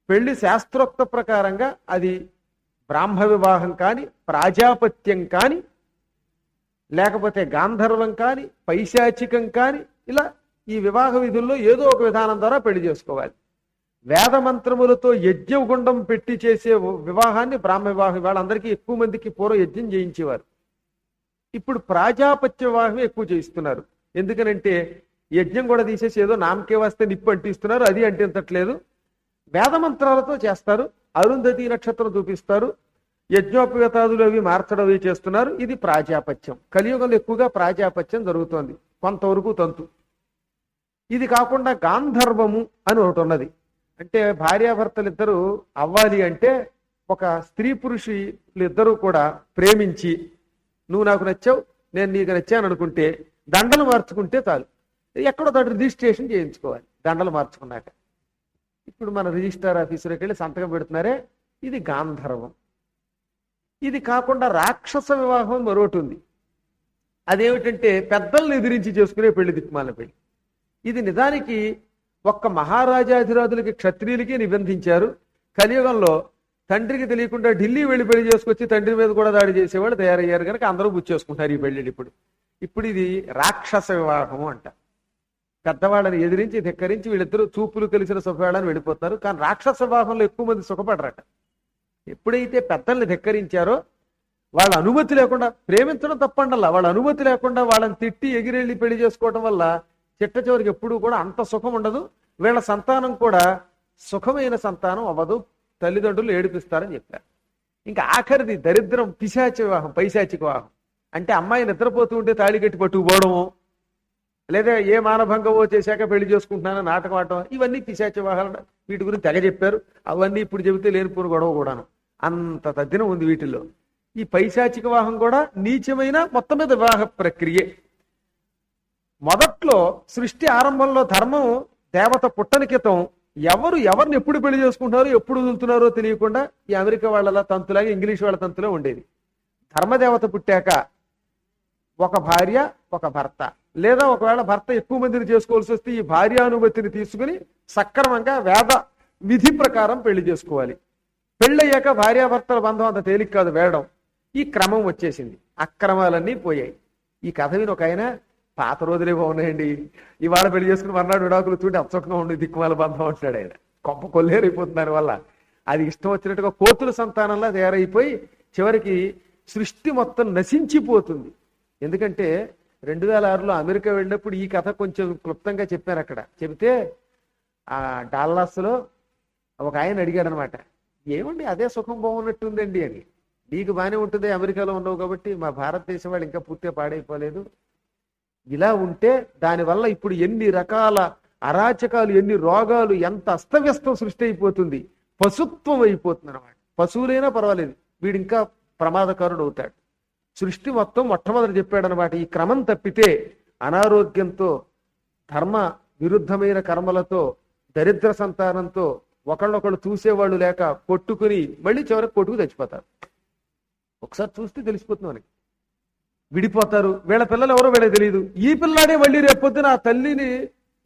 పెళ్లి శాస్త్రోక్త ప్రకారంగా అది బ్రాహ్మ వివాహం కానీ, ప్రాజాపత్యం కానీ, లేకపోతే గాంధర్వం కానీ, పైశాచికం కానీ, ఇలా ఈ వివాహ విధుల్లో ఏదో ఒక విధానం ద్వారా పెళ్లి చేసుకోవాలి. వేద మంత్రములతో యజ్ఞగుండం పెట్టి చేసే వివాహాన్ని బ్రాహ్మ వివాహం. వాళ్ళందరికీ ఎక్కువ మందికి పూర్వం యజ్ఞం చేయించేవారు. ఇప్పుడు ప్రాజాపత్య వివాహమే ఎక్కువ చేయిస్తున్నారు. ఎందుకనంటే యజ్ఞం కూడా తీసేసి ఏదో నామకే వస్తే నిప్పు అంటిస్తున్నారు, అది అంటించట్లేదు. వేద మంత్రాలతో చేస్తారు. అరుంధతి నక్షత్రం చూపిస్తారు, యజ్ఞోపవేతాదులు అవి మార్చడం అవి చేస్తున్నారు. ఇది ప్రాజాపత్యం. కలియుగంలో ఎక్కువగా ప్రాజాపత్యం జరుగుతోంది, కొంతవరకు తంతు. ఇది కాకుండా గాంధర్వము అని ఒకటి ఉన్నది. అంటే భార్యాభర్తలు ఇద్దరు అవ్వాలి అంటే ఒక స్త్రీ పురుషులు ఇద్దరూ కూడా ప్రేమించి నువ్వు నాకు నచ్చావు నేను నీకు నచ్చాను అనుకుంటే దండలు మార్చుకుంటే చాలు. ఎక్కడో తోటి రిజిస్ట్రేషన్ చేయించుకోవాలి దండలు మార్చుకున్నాక. ఇప్పుడు మన రిజిస్ట్రార్ ఆఫీసులోకి వెళ్ళి సంతకం పెడుతున్నారే, ఇది గాంధర్వం. ఇది కాకుండా రాక్షస వివాహం మరొకటి ఉంది. అదేమిటంటే పెద్దలను ఎదిరించి చేసుకునే పెళ్లి, దిక్కుమాల పెళ్లి. ఇది నిజానికి ఒక్క మహారాజాధిరాజులకి, క్షత్రియులకి నిబంధించారు. కలియుగంలో తండ్రికి తెలియకుండా ఢిల్లీ వెళ్ళి పెళ్లి చేసుకొచ్చి తండ్రి మీద కూడా దాడి చేసేవాళ్ళు తయారయ్యారు కనుక అందరూ బుచ్చేసుకుంటారు ఈ పెళ్లిళ్ళు. ఇప్పుడు ఇది రాక్షస వివాహము అంట. పెద్దవాళ్ళని ఎదిరించి ధిక్కరించి వీళ్ళిద్దరూ చూపులు కలిసిన సుఖవాళ్ళని వెళ్ళిపోతారు. కానీ రాక్షస వివాహంలో ఎక్కువ మంది సుఖపడరట. ఎప్పుడైతే పెద్దల్ని ధిక్కరించారో వాళ్ళ అనుమతి లేకుండా, ప్రేమించడం తప్పండల్లా, వాళ్ళ అనుమతి లేకుండా వాళ్ళని తిట్టి ఎగిరెళ్ళి పెళ్లి చేసుకోవడం వల్ల చిట్ట చివరికి ఎప్పుడూ కూడా అంత సుఖం ఉండదు. వీళ్ళ సంతానం కూడా సుఖమైన సంతానం అవ్వదు, తల్లిదండ్రులు ఏడిపిస్తారని చెప్పారు. ఇంకా ఆఖరిది దరిద్రం, పిశాచి వివాహం, పైశాచిక వివాహం. అంటే అమ్మాయి నిద్రపోతూ ఉంటే తాళి కట్టి పట్టుకుపోవడము, లేదా ఏ మానభంగమో చేశాక పెళ్లి చేసుకుంటున్నానని నాటకం ఆడటం, ఇవన్నీ పిశాచి వివాహాలు. వీటి గురించి తెగ చెప్పారు. అవన్నీ ఇప్పుడు చెబితే లేనిపోని గొడవ కూడాను. అంత తద్దినం ఉంది వీటిల్లో. ఈ పైశాచిక వివాహం కూడా నీచమైన మొత్తం మీద వివాహ ప్రక్రియే. మొదట్లో సృష్టి ఆరంభంలో ధర్మం దేవత పుట్టని క్రితం ఎవరిని ఎప్పుడు పెళ్లి చేసుకుంటున్నారో ఎప్పుడు వదులుతున్నారో తెలియకుండా ఈ అమెరికా వాళ్ళ తంతులాగా ఇంగ్లీష్ వాళ్ళ తంతులో ఉండేది. ధర్మదేవత పుట్టాక ఒక భార్య ఒక భర్త, లేదా ఒకవేళ భర్త ఎక్కువ మందిని చేసుకోవాల్సి వస్తే ఈ భార్యానుమతిని తీసుకుని సక్రమంగా వేద విధి ప్రకారం పెళ్లి చేసుకోవాలి. పెళ్ళయ్యాక భార్యాభర్తల బంధం అంత తేలిక కాదు వేయడం. ఈ క్రమం వచ్చేసింది, అక్రమాలన్నీ పోయాయి. ఈ కథ విని ఒక ఆయన, పాత రోజులే బాగున్నాయండి, ఇవాళ పెళ్లి చేసుకుని మర్నాడు విడాకులు చూడండి అచ్చకంగా ఉండి దిక్కుమాల బంధం అంటాడు ఆయన. కొంప కొల్లేరైపోతుంది దానివల్ల. అది ఇష్టం వచ్చినట్టుగా కోతుల సంతానంలా తయారైపోయి చివరికి సృష్టి మొత్తం నశించిపోతుంది. ఎందుకంటే 2006లో అమెరికా వెళ్ళినప్పుడు ఈ కథ కొంచెం క్లుప్తంగా చెప్పాను. అక్కడ చెబితే ఆ డాల్లాస్లో ఒక ఆయన అడిగాడు అనమాట, ఏమండి అదే సుఖం బాగున్నట్టుందండి అని. నీకు బాగానే ఉంటుంది, అమెరికాలో ఉన్నావు కాబట్టి, మా భారతదేశం వాళ్ళు ఇంకా పూర్తిగా పాడైపోలేదు. ఇలా ఉంటే దానివల్ల ఇప్పుడు ఎన్ని రకాల అరాచకాలు, ఎన్ని రోగాలు, ఎంత అస్తవ్యస్తం సృష్టి అయిపోతుంది, పశుత్వం అయిపోతుంది అనమాట. పశువులైనా పర్వాలేదు, వీడు ఇంకా ప్రమాదకారుడు అవుతాడు. సృష్టి మొత్తం మొట్టమొదటి చెప్పాడనమాట. ఈ క్రమం తప్పితే అనారోగ్యంతో, ధర్మ విరుద్ధమైన కర్మలతో, దరిద్ర సంతానంతో, ఒకళ్ళొకళ్ళు చూసేవాళ్ళు లేక కొట్టుకుని మళ్ళీ చివరికి కొట్టుకు తెచ్చిపోతారు. ఒకసారి చూస్తే తెలిసిపోతుంది మనకి. విడిపోతారు. వీళ్ళ పిల్లలు ఎవరో వీళ్ళకి తెలియదు. ఈ పిల్లాడే మళ్ళీ రేపొద్దున ఆ తల్లిని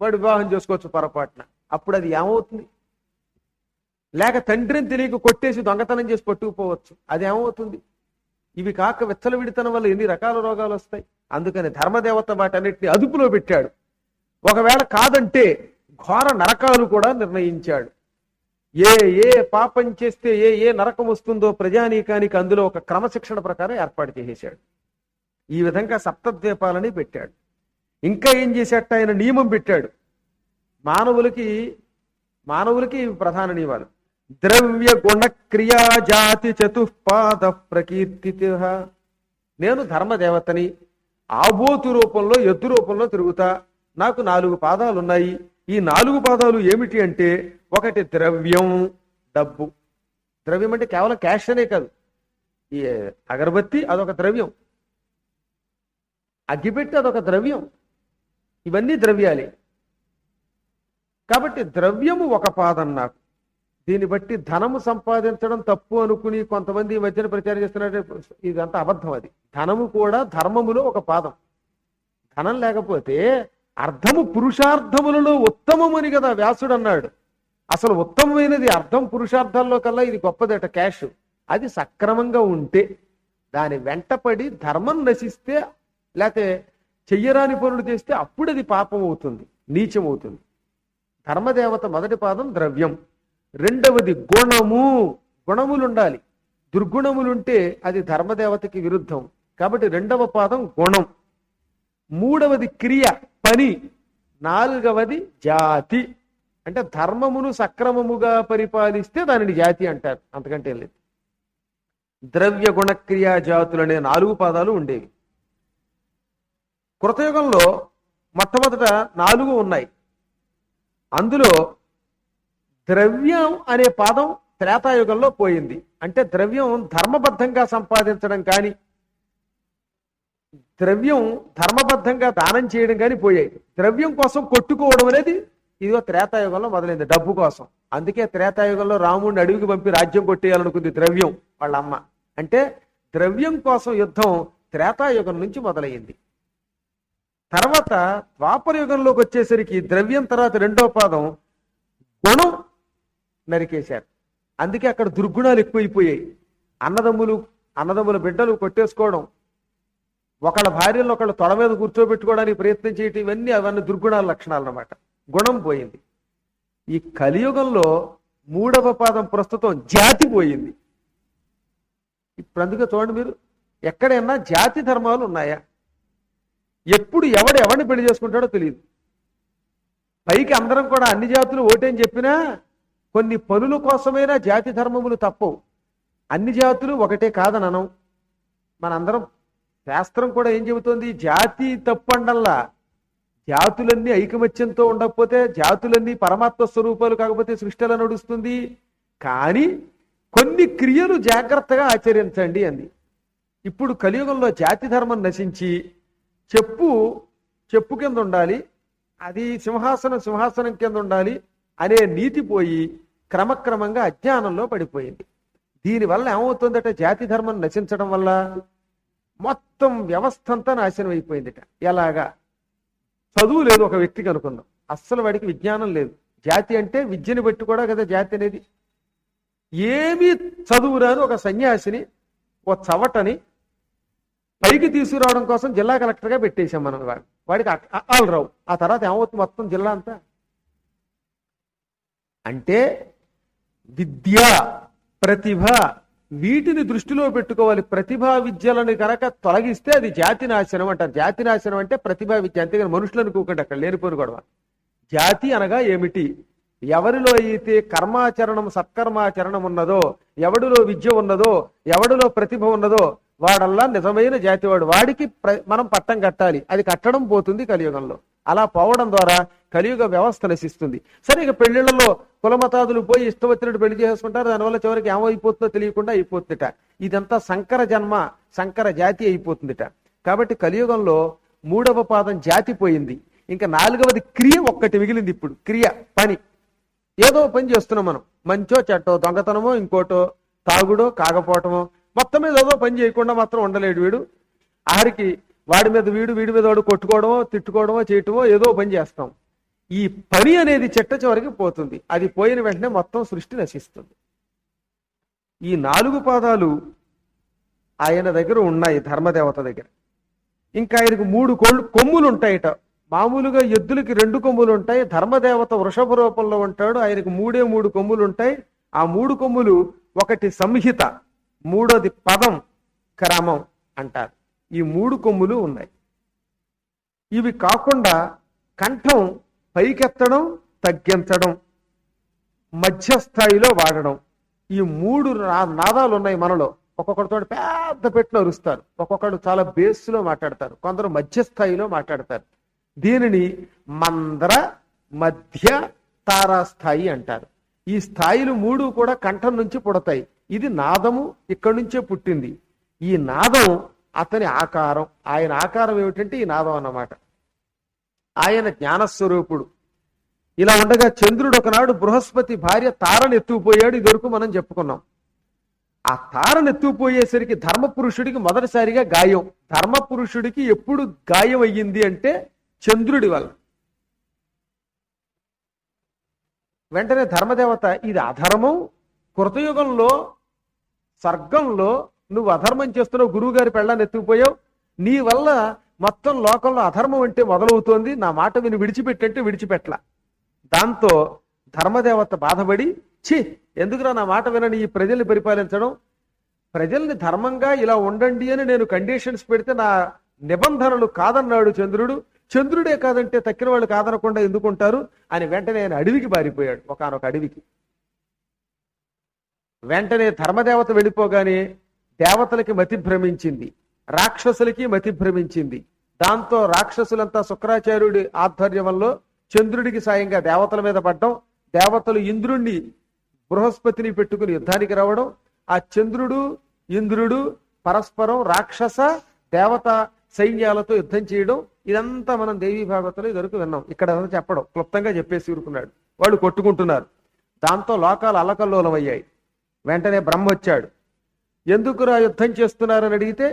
వాడు వివాహం చేసుకోవచ్చు పొరపాటున. అప్పుడు అది ఏమవుతుంది? లేక తండ్రిని తెలియక కొట్టేసి దొంగతనం చేసి పట్టుకుపోవచ్చు. అది ఏమవుతుంది? ఇవి కాక విచ్చలవిడితనం వల్ల ఎన్ని రకాల రోగాలు వస్తాయి. అందుకని ధర్మదేవత వాటన్నిటిని అదుపులో పెట్టాడు. ఒకవేళ కాదంటే ఘోర నరకాలు కూడా నిర్ణయించాడు. ఏ పాపం చేస్తే ఏ నరకం వస్తుందో ప్రజానీకానికి అందులో ఒక క్రమశిక్షణ ప్రకారం ఏర్పాటు చేసేశాడు. ఈ విధంగా సప్తద్వీపాలని పెట్టాడు. ఇంకా ఏం చేసేట ఆయన నియమం పెట్టాడు. మానవులకి ప్రధాన నియమాలు: ద్రవ్య గుణ క్రియా జాతి చతుఃపాద ప్రకీర్తిత. నేను ధర్మదేవతని, ఆబోతు రూపంలో, ఎద్దు రూపంలో తిరుగుతా. నాకు 4 పాదాలు ఉన్నాయి. ఈ 4 పాదాలు ఏమిటి అంటే, ఒకటి ద్రవ్యం, డబ్బు. ద్రవ్యం అంటే కేవలం క్యాష్ అనే కాదు. ఈ అగరబత్తి అదొక ద్రవ్యం, అగ్గిపెట్టి అదొక ద్రవ్యం. ఇవన్నీ ద్రవ్యాలే. కాబట్టి ద్రవ్యము ఒక పాదం నాకు. దీన్ని బట్టి ధనము సంపాదించడం తప్పు అనుకుని కొంతమంది ఈ మధ్యన ప్రచారం చేస్తున్నట్టే, ఇదంతా అబద్ధం. అది ధనము కూడా ధర్మములో ఒక పాదం. ధనం లేకపోతే అర్థము పురుషార్థములలో ఉత్తమమని కదా వ్యాసుడు అన్నాడు. అసలు ఉత్తమమైనది అర్థం, పురుషార్థాల్లో కల్లా ఇది గొప్పదట క్యాష్. అది సక్రమంగా ఉంటే, దాని వెంటపడి ధర్మం నశిస్తే, లేకపోతే చెయ్యరాని పనులు చేస్తే అప్పుడు అది పాపం అవుతుంది, నీచం అవుతుంది. ధర్మదేవత మొదటి పాదం ద్రవ్యం. రెండవది గుణము. గుణములు ఉండాలి. దుర్గుణములుంటే అది ధర్మదేవతకి విరుద్ధం. కాబట్టి రెండవ పాదం గుణం. మూడవది క్రియ, పని. నాలుగవది జాతి. అంటే ధర్మమును సక్రమముగా పరిపాలిస్తే దానిని జాతి అంటారు, అంతకంటే లేదు. ద్రవ్య గుణక్రియా జాతులు అనే 4 పాదాలు ఉండేవి. కృతయుగంలో మొట్టమొదట 4 ఉన్నాయి. అందులో ద్రవ్యం అనే పాదం త్రేతాయుగంలో పోయింది. అంటే ద్రవ్యం ధర్మబద్ధంగా సంపాదించడం కానీ, ద్రవ్యం ధర్మబద్ధంగా దానం చేయడం కానీ పోయాయి. ద్రవ్యం కోసం కొట్టుకోవడం అనేది ఇదిగో త్రేతాయుగంలో మొదలైంది, డబ్బు కోసం. అందుకే త్రేతాయుగంలో రాముడిని అడవికి పంపి రాజ్యం కొట్టేయాలనుకుంది ద్రవ్యం, వాళ్ళ అమ్మ. అంటే ద్రవ్యం కోసం యుద్ధం త్రేతాయుగం నుంచి మొదలయ్యింది. తర్వాత ద్వాపర యుగంలోకి వచ్చేసరికి ద్రవ్యం తర్వాత రెండవ పాదం గుణం నరికేశారు. అందుకే అక్కడ దుర్గుణాలు ఎక్కువైపోయాయి. అన్నదమ్ముల బిడ్డలు కొట్టేసుకోవడం, ఒకళ్ళ భార్యలను ఒకళ్ళు తొడ మీద కూర్చోబెట్టుకోవడానికి ప్రయత్నం చేయటం, అవన్నీ దుర్గుణాల లక్షణాలు అన్నమాట. గుణం పోయింది. ఈ కలియుగంలో 3వ పాదం ప్రస్తుతం జాతి పోయింది. ఇప్పుడు అందుకే చూడండి, మీరు ఎక్కడైనా జాతి ధర్మాలు ఉన్నాయా? ఎప్పుడు ఎవరిని పెళ్లి చేసుకుంటాడో తెలియదు. పైకి అందరం కూడా అన్ని జాతులు ఓటేని చెప్పినా కొన్ని పనుల కోసమైనా జాతి ధర్మములు తప్పవు. అన్ని జాతులు ఒకటే కాదననం. మనందరం శాస్త్రం కూడా ఏం చెబుతోంది? జాతి తప్పండల్లా. జాతులన్నీ ఐకమత్యంతో ఉండకపోతే, జాతులన్నీ పరమాత్మ స్వరూపాలు కాకపోతే సృష్టి ఎలా నడుస్తుంది? కానీ కొన్ని క్రియలు జాగ్రత్తగా ఆచరించండి అంది. ఇప్పుడు కలియుగంలో జాతి ధర్మం నశించి చెప్పు చెప్పు కింద ఉండాలి, అది సింహాసనం కింద ఉండాలి అనే నీతి పోయి క్రమక్రమంగా అజ్ఞానంలో పడిపోయింది. దీనివల్ల ఏమవుతుందట, జాతి ధర్మం నశించడం వల్ల మొత్తం వ్యవస్థ అంతా నాశనం అయిపోయిందిట. ఎలాగా? చదువు లేదు ఒక వ్యక్తికి అనుకుందాం, అస్సలు వాడికి విజ్ఞానం లేదు. జాతి అంటే విద్యని బట్టి కూడా కదా జాతి అనేది. ఏమీ చదువు రాని ఒక సన్యాసిని, ఓ చవటని పైకి తీసుకురావడం కోసం జిల్లా కలెక్టర్గా పెట్టేశాం మనం. వాడికి ఆల్ రావు. ఆ తర్వాత ఏమవుతుంది మొత్తం జిల్లా అంతా? అంటే విద్య, ప్రతిభ, వీటిని దృష్టిలో పెట్టుకోవాలి. ప్రతిభా విద్యలను కనుక తొలగిస్తే అది జాతి నాశనం అంటారు. జాతి నాశనం అంటే ప్రతిభా విద్య, అంతేగాని మనుషులను అనుకోకండి అక్కడ లేనిపోని గొడవ. జాతి అనగా ఏమిటి? ఎవరిలో అయితే కర్మాచరణం సత్కర్మాచరణం ఉన్నదో, ఎవడిలో విద్య ఉన్నదో, ఎవడిలో ప్రతిభ ఉన్నదో వాడల్లా నిజమైన జాతివాడు. వాడికి మనం పట్టం కట్టాలి. అది కట్టడం పోతుంది కలియుగంలో. అలా పోవడం ద్వారా కలియుగ వ్యవస్థ నశిస్తుంది. సరే, ఇక పెళ్లిళ్లలో కులమతాదులు పోయి ఇష్టం వచ్చినట్టు పెళ్లి చేసుకుంటారు. దానివల్ల చివరికి ఏమైపోతుందో తెలియకుండా అయిపోతుందిట. ఇదంతా సంకర జన్మ, సంకర జాతి అయిపోతుందిట. కాబట్టి కలియుగంలో 3వ పాదం జాతి పోయింది. ఇంకా 4వది క్రియ ఒక్కటి మిగిలింది. ఇప్పుడు క్రియ, పని. ఏదో పని చేస్తున్నాం మనం, మంచో చెట్టో, దొంగతనమో, ఇంకోటో, తాగుడో, కాకపోవటమో, మొత్తం మీద ఏదో పని చేయకుండా మాత్రం ఉండలేడు వీడు. ఆఖరికి వాడి మీద వీడి మీద వాడు కొట్టుకోవడమో, తిట్టుకోవడమో, చేయటమో ఏదో పని చేస్తాం. ఈ పని అనేది చెట్ట చివరికి పోతుంది. అది పోయిన వెంటనే మొత్తం సృష్టి నశిస్తుంది. ఈ 4 పాదాలు ఆయన దగ్గర ఉన్నాయి, ధర్మదేవత దగ్గర. ఇంకా ఆయనకు 3 కొమ్ములు ఉంటాయట. మామూలుగా ఎద్దులకి 2 కొమ్ములు ఉంటాయి. ధర్మదేవత వృషభ రూపంలో ఉంటాడు. ఆయనకు 3 కొమ్ములు ఉంటాయి. ఆ 3 కొమ్ములు, ఒకటి సంహిత, 3వది పదం, క్రమం అంటారు. ఈ 3 కొమ్ములు ఉన్నాయి. ఇవి కాకుండా కంఠం పైకెత్తడం, తగ్గించడం, మధ్యస్థాయిలో వాడడం, ఈ 3 నాదాలు ఉన్నాయి మనలో. ఒక్కొక్కరితో పెద్ద పెట్టిన అరుస్తారు, ఒక్కొక్కడు చాలా బేస్లో మాట్లాడతారు, కొందరు మధ్యస్థాయిలో మాట్లాడతారు. దీనిని మంద్ర, మధ్య, తారాస్థాయి అంటారు. ఈ స్థాయిలు 3 కూడా కంఠం నుంచి పుడతాయి. ఇది నాదము ఇక్కడి నుంచే పుట్టింది. ఈ నాదం అతని ఆకారం. ఆయన ఆకారం ఏమిటంటే ఈ నాదం అన్నమాట. ఆయన జ్ఞానస్వరూపుడు. ఇలా ఉండగా చంద్రుడు ఒకనాడు బృహస్పతి భార్య తారను ఎత్తుకుపోయాడు. ఇదివరకు మనం చెప్పుకున్నాం. ఆ తారను ఎత్తుకుపోయేసరికి ధర్మపురుషుడికి మొదటిసారిగా గాయం. ధర్మపురుషుడికి ఎప్పుడు గాయం అయ్యింది అంటే చంద్రుడి వల్ల. వెంటనే ధర్మదేవత, ఇది అధర్మం, కృతయుగంలో స్వర్గంలో నువ్వు అధర్మం చేస్తున్నావు, గురువు గారి పెళ్ళాన్ని ఎత్తుకుపోయావు, నీ వల్ల మొత్తం లోకంలో అధర్మం అంటే మొదలవుతోంది, నా మాట విని విడిచిపెట్టంటే విడిచిపెట్టలా. దాంతో ధర్మదేవత బాధపడి, ఎందుకురా నా మాట వినని ఈ ప్రజల్ని పరిపాలించడం, ప్రజల్ని ధర్మంగా ఇలా ఉండండి అని నేను కండిషన్స్ పెడితే నా నిబంధనలు కాదన్నాడు చంద్రుడు. చంద్రుడే కాదంటే తక్కిన వాళ్ళు కాదనకుండా ఎందుకుంటారు అని వెంటనే ఆయన అడవికి పారిపోయాడు, ఒకానొక అడవికి. వెంటనే ధర్మదేవత వెళ్ళిపోగానే దేవతలకి మతి భ్రమించింది, రాక్షసులకి మతి భ్రమించింది. దాంతో రాక్షసులంతా శుక్రాచార్యుడి ఆధ్వర్యంలో చంద్రుడికి సాయంగా దేవతల మీద పడ్డం, దేవతలు ఇంద్రుణ్ణి బృహస్పతిని పెట్టుకుని యుద్ధానికి రావడం, ఆ చంద్రుడు ఇంద్రుడు పరస్పరం రాక్షస దేవత సైన్యాలతో యుద్ధం చేయడం, ఇదంతా మనం దేవీ భాగవతంలో ఇదివరకు విన్నాం. ఇక్కడ చెప్పడం క్లుప్తంగా చెప్పేసి ఊరుకున్నాడు. వాళ్ళు కొట్టుకుంటున్నారు. దాంతో లోకాలు అల్లకల్లోలమయ్యాయి. వెంటనే బ్రహ్మ వచ్చాడు. ఎందుకురా యుద్ధం చేస్తున్నారని అడిగితే,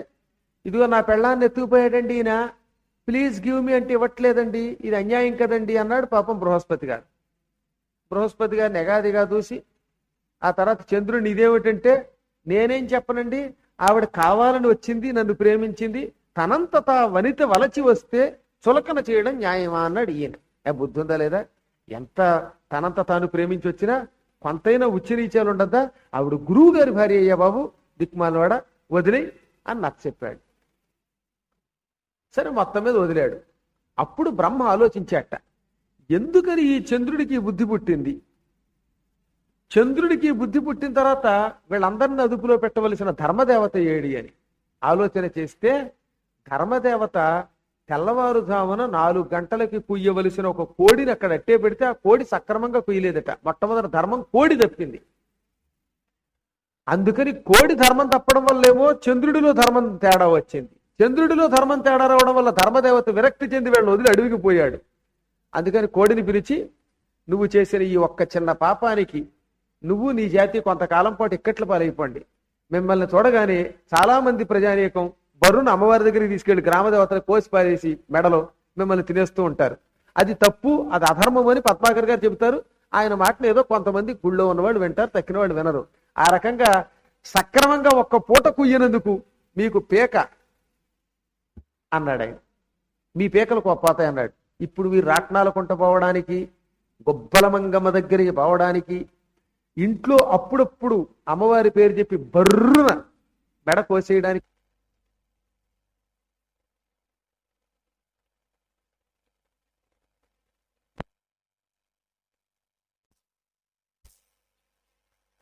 ఇదిగో నా పెళ్ళాన్ని ఎత్తుకుపోయాడండి ఈయన, ప్లీజ్ గివ్ మీ అంటే ఇవ్వట్లేదండి, ఇది అన్యాయం కదండి అన్నాడు పాపం బృహస్పతి గారు. బృహస్పతి గారిని ఎగాదిగా చూసి ఆ తర్వాత చంద్రుడిని, ఇదేమిటంటే, నేనేం చెప్పనండి, ఆవిడ కావాలని వచ్చింది, నన్ను ప్రేమించింది, తనంత వనిత వలచి వస్తే చులకన చేయడం న్యాయమా అన్నాడు ఈయన. బుద్ధి ఉందా లేదా? ఎంత తనంత తాను ప్రేమించి వచ్చినా కొంతైనా ఉచ్చరీచాలు ఉండద్దా? ఆవిడ గురువు గారి భార్య అయ్యా బాబు, దిక్మాలవాడ, వదిలే అని నాకు చెప్పాడు. సరే, మొత్తం మీద వదిలాడు. అప్పుడు బ్రహ్మ ఆలోచించాట, ఎందుకని ఈ చంద్రుడికి బుద్ధి పుట్టింది? చంద్రుడికి బుద్ధి పుట్టిన తర్వాత వీళ్ళందరినీ అదుపులో పెట్టవలసిన ధర్మదేవత ఏడి అని ఆలోచన చేస్తే, ధర్మదేవత తెల్లవారుజామున 4 గంటలకి కుయ్యవలసిన ఒక కోడిని అక్కడ అట్టే పెడితే ఆ కోడి సక్రమంగా కుయ్యలేదట. మొట్టమొదటి ధర్మం కోడి తప్పింది. అందుకని కోడి ధర్మం తప్పడం వల్లేమో చంద్రుడిలో ధర్మం తేడా వచ్చింది. చంద్రుడిలో ధర్మం తేడా రావడం వల్ల ధర్మదేవత విరక్తి చెంది వీళ్ళని వదిలి అడవికి పోయాడు. అందుకని కోడిని పిలిచి, నువ్వు చేసిన ఈ ఒక్క చిన్న పాపానికి నువ్వు నీ జాతి కొంతకాలం పాటు ఇక్కట్ల పాలైపోండి. మిమ్మల్ని చూడగానే చాలా మంది ప్రజానీకం బరువును అమ్మవారి దగ్గరికి తీసుకెళ్లి గ్రామదేవతలు కోసి పారేసి మెడలో మిమ్మల్ని తినేస్తూ ఉంటారు. అది తప్పు, అది అధర్మం అని పద్మాకర్ గారు చెబుతారు. ఆయన మాటను ఏదో కొంతమంది గుళ్ళో ఉన్నవాళ్ళు వింటారు, తక్కిన వాళ్ళు వినరు. ఆ రకంగా సక్రమంగా ఒక్క పూట కుయ్యనందుకు మీకు పీక అన్నాడు ఆయన. మీ పీకలు పోతాయి అన్నాడు. ఇప్పుడు వీరు రాట్నాల కుంట పోవడానికి, గొబ్బలమంగమ్మ దగ్గరికి పోవడానికి, ఇంట్లో అప్పుడప్పుడు అమ్మవారి పేరు చెప్పి బర్రున మెడ కోసేయడానికి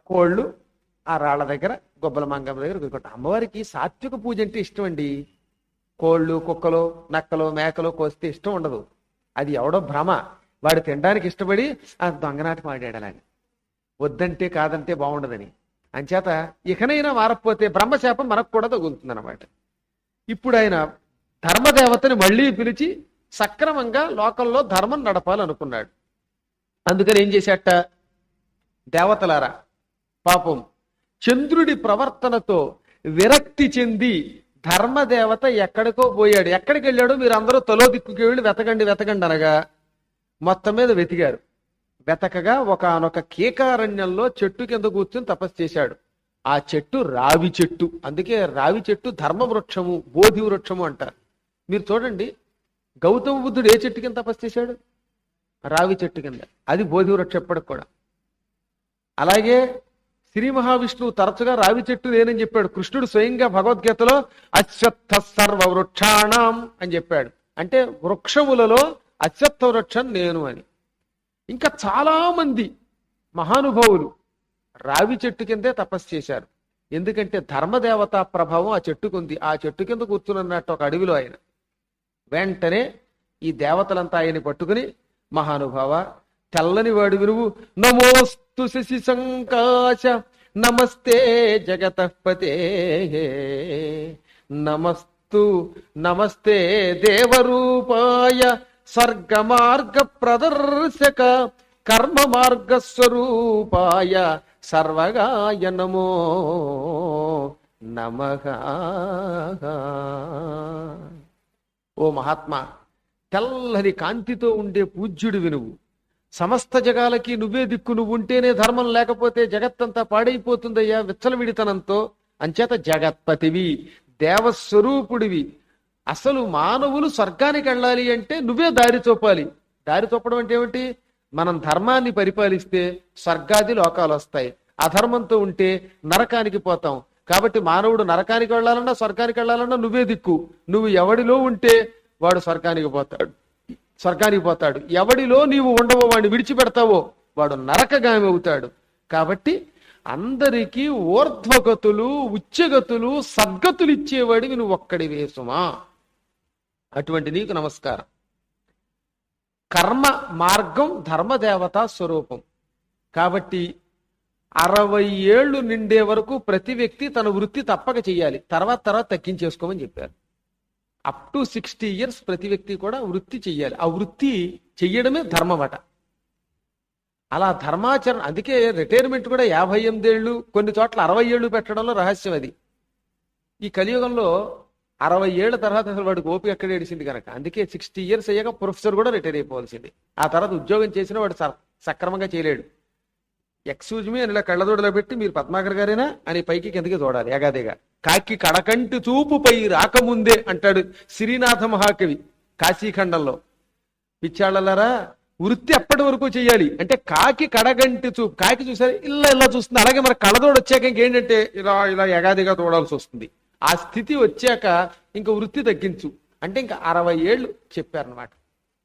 కోళ్ళు ఆ రాళ్ల దగ్గర గొబ్బల మంగమ్మ దగ్గర కూర్చుంటాం. అమ్మవారికి సాత్విక పూజ అంటే ఇష్టం అండి. కోళ్ళు, కుక్కలు, నక్కలు, మేకలు కోస్తే ఇష్టం ఉండదు. అది ఎవడో భ్రమ. వాడు తినడానికి ఇష్టపడి ఆ దొంగనాటకం ఆడాడలని, వద్దంటే కాదంటే బాగుండదని. అంచేత ఇకనైనా మారకపోతే బ్రహ్మశాపం మనకు కూడా తగులుతుంది అనమాట. ఇప్పుడు ఆయన ధర్మదేవతని మళ్ళీ పిలిచి సక్రమంగా లోకంలో ధర్మం నడపాలనుకున్నాడు. అందుకని ఏం చేశాట, దేవతలారా పాపం చంద్రుడి ప్రవర్తనతో విరక్తి చెంది ధర్మదేవత ఎక్కడికో పోయాడు. ఎక్కడికి వెళ్ళాడు మీరు అందరూ తలో దిక్కుకి వెళ్ళి వెతకండి వెతకండి అనగా మొత్తం మీద వెతికారు. వెతకగా ఒకానొక కీకారణ్యంలో చెట్టు కింద కూర్చుని తపస్సు చేశాడు. ఆ చెట్టు రావి చెట్టు. అందుకే రావి చెట్టు ధర్మ వృక్షము, బోధి వృక్షము అంటారు. మీరు చూడండి, గౌతమ బుద్ధుడు ఏ చెట్టు కింద తపస్సు చేశాడు? రావి చెట్టు కింద. అది బోధి వృక్షం ఎప్పటికి కూడా. అలాగే శ్రీ మహావిష్ణువు తరచుగా రావి చెట్టు నేనని చెప్పాడు. కృష్ణుడు స్వయంగా భగవద్గీతలో అశ్వత్థ సర్వ వృక్షాణం అని చెప్పాడు. అంటే వృక్షములలో అశ్వత్థ వృక్షం నేను అని. ఇంకా చాలా మంది మహానుభావులు రావి చెట్టు కిందే తపస్సు చేశారు. ఎందుకంటే ధర్మదేవత ప్రభావం ఆ చెట్టుకుంది. ఆ చెట్టు కింద కూర్చున్నట్టు ఒక అడవిలో ఆయన. వెంటనే ఈ దేవతలంతా ఆయన్ని పట్టుకుని, మహానుభావ, తెల్లని వాడు వినువు, నమోస్తు శశి సంకాశ నమస్తే జగతపతే నమస్తు నమస్తే దేవరూపాయ స్వర్గ మార్గ ప్రదర్శక కర్మ మార్గ స్వరూపాయ సర్వగాయ నమో నమః. ఓ మహాత్మా, తెల్లని కాంతితో ఉండే పూజ్యుడు వినువు. సమస్త జగాలకి నువ్వే దిక్కు. నువ్వు ఉంటేనే ధర్మం, లేకపోతే జగత్తంతా పాడైపోతుందయ్యా విచ్చలవిడితనంతో. అంచేత జగత్పతివి, దేవస్వరూపుడివి. అసలు మానవులు స్వర్గానికి వెళ్ళాలి అంటే నువ్వే దారి చూపాలి. దారి చూపడం అంటే ఏమిటి? మనం ధర్మాన్ని పరిపాలిస్తే స్వర్గాది లోకాలు వస్తాయి. అధర్మంతో ఉంటే నరకానికి పోతాం. కాబట్టి మానవుడు నరకానికి వెళ్ళాలన్నా స్వర్గానికి వెళ్ళాలన్నా నువ్వే దిక్కు. నువ్వు ఎవడిలో ఉంటే వాడు స్వర్గానికి పోతాడు. ఎవడిలో నీవు ఉండవో వాడిని విడిచిపెడతావో వాడు నరకగామి అవుతాడు. కాబట్టి అందరికీ ఊర్ధ్వగతులు, ఉచ్చగతులు, సద్గతులు ఇచ్చేవాడివి నువ్వు ఒక్కడివే సుమా. అటువంటి నీకు నమస్కారం. కర్మ మార్గం ధర్మదేవతా స్వరూపం. కాబట్టి 60 ఏళ్లు నిండే వరకు ప్రతి వ్యక్తి తన వృత్తి తప్పక చెయ్యాలి. తర్వాత తగ్గించేసుకోమని చెప్పారు. అప్ టు 60 years ప్రతి వ్యక్తి కూడా వృత్తి చెయ్యాలి. ఆ వృత్తి చెయ్యడమే ధర్మమట. అలా ధర్మాచరణ. అందుకే రిటైర్మెంట్ కూడా 58 ఏళ్ళు, కొన్ని చోట్ల 60 ఏళ్ళు పెట్టడంలో రహస్యం అది. ఈ కలియుగంలో 60 ఏళ్ల తర్వాత అసలు వాడికి ఓపిక ఎక్కడ ఏడిసింది కనుక. అందుకే 60 years అయ్యాక ప్రొఫెసర్ కూడా రిటైర్ అయిపోవాల్సింది. ఆ తర్వాత ఉద్యోగం చేసిన వాడు సక్రమంగా చేయలేడు. ఎక్స్క్యూజ్ మీ అని ఇలా కళ్ళదోడలో పెట్టి, మీరు పద్మాకర్ గారేనా అని పైకి కిందకి చూడాలి ఎగాదిగా. కాకి కడకంటి చూపుపై రాకముందే అంటాడు శ్రీనాథ మహాకవి కాశీఖండంలో. పిచ్చాళ్ళలారా, వృత్తి ఎప్పటి వరకు చెయ్యాలి అంటే కాకి కడగంటి చూపు. కాకి చూసారు ఇలా చూస్తుంది. అలాగే మన కళ్ళదోడు వచ్చాక ఇంకేంటంటే ఇలా ఎగాదిగా తోడాల్సి వస్తుంది. ఆ స్థితి వచ్చాక ఇంకా వృత్తి తగ్గించు అంటే ఇంకా 60 ఏళ్ళు చెప్పారనమాట.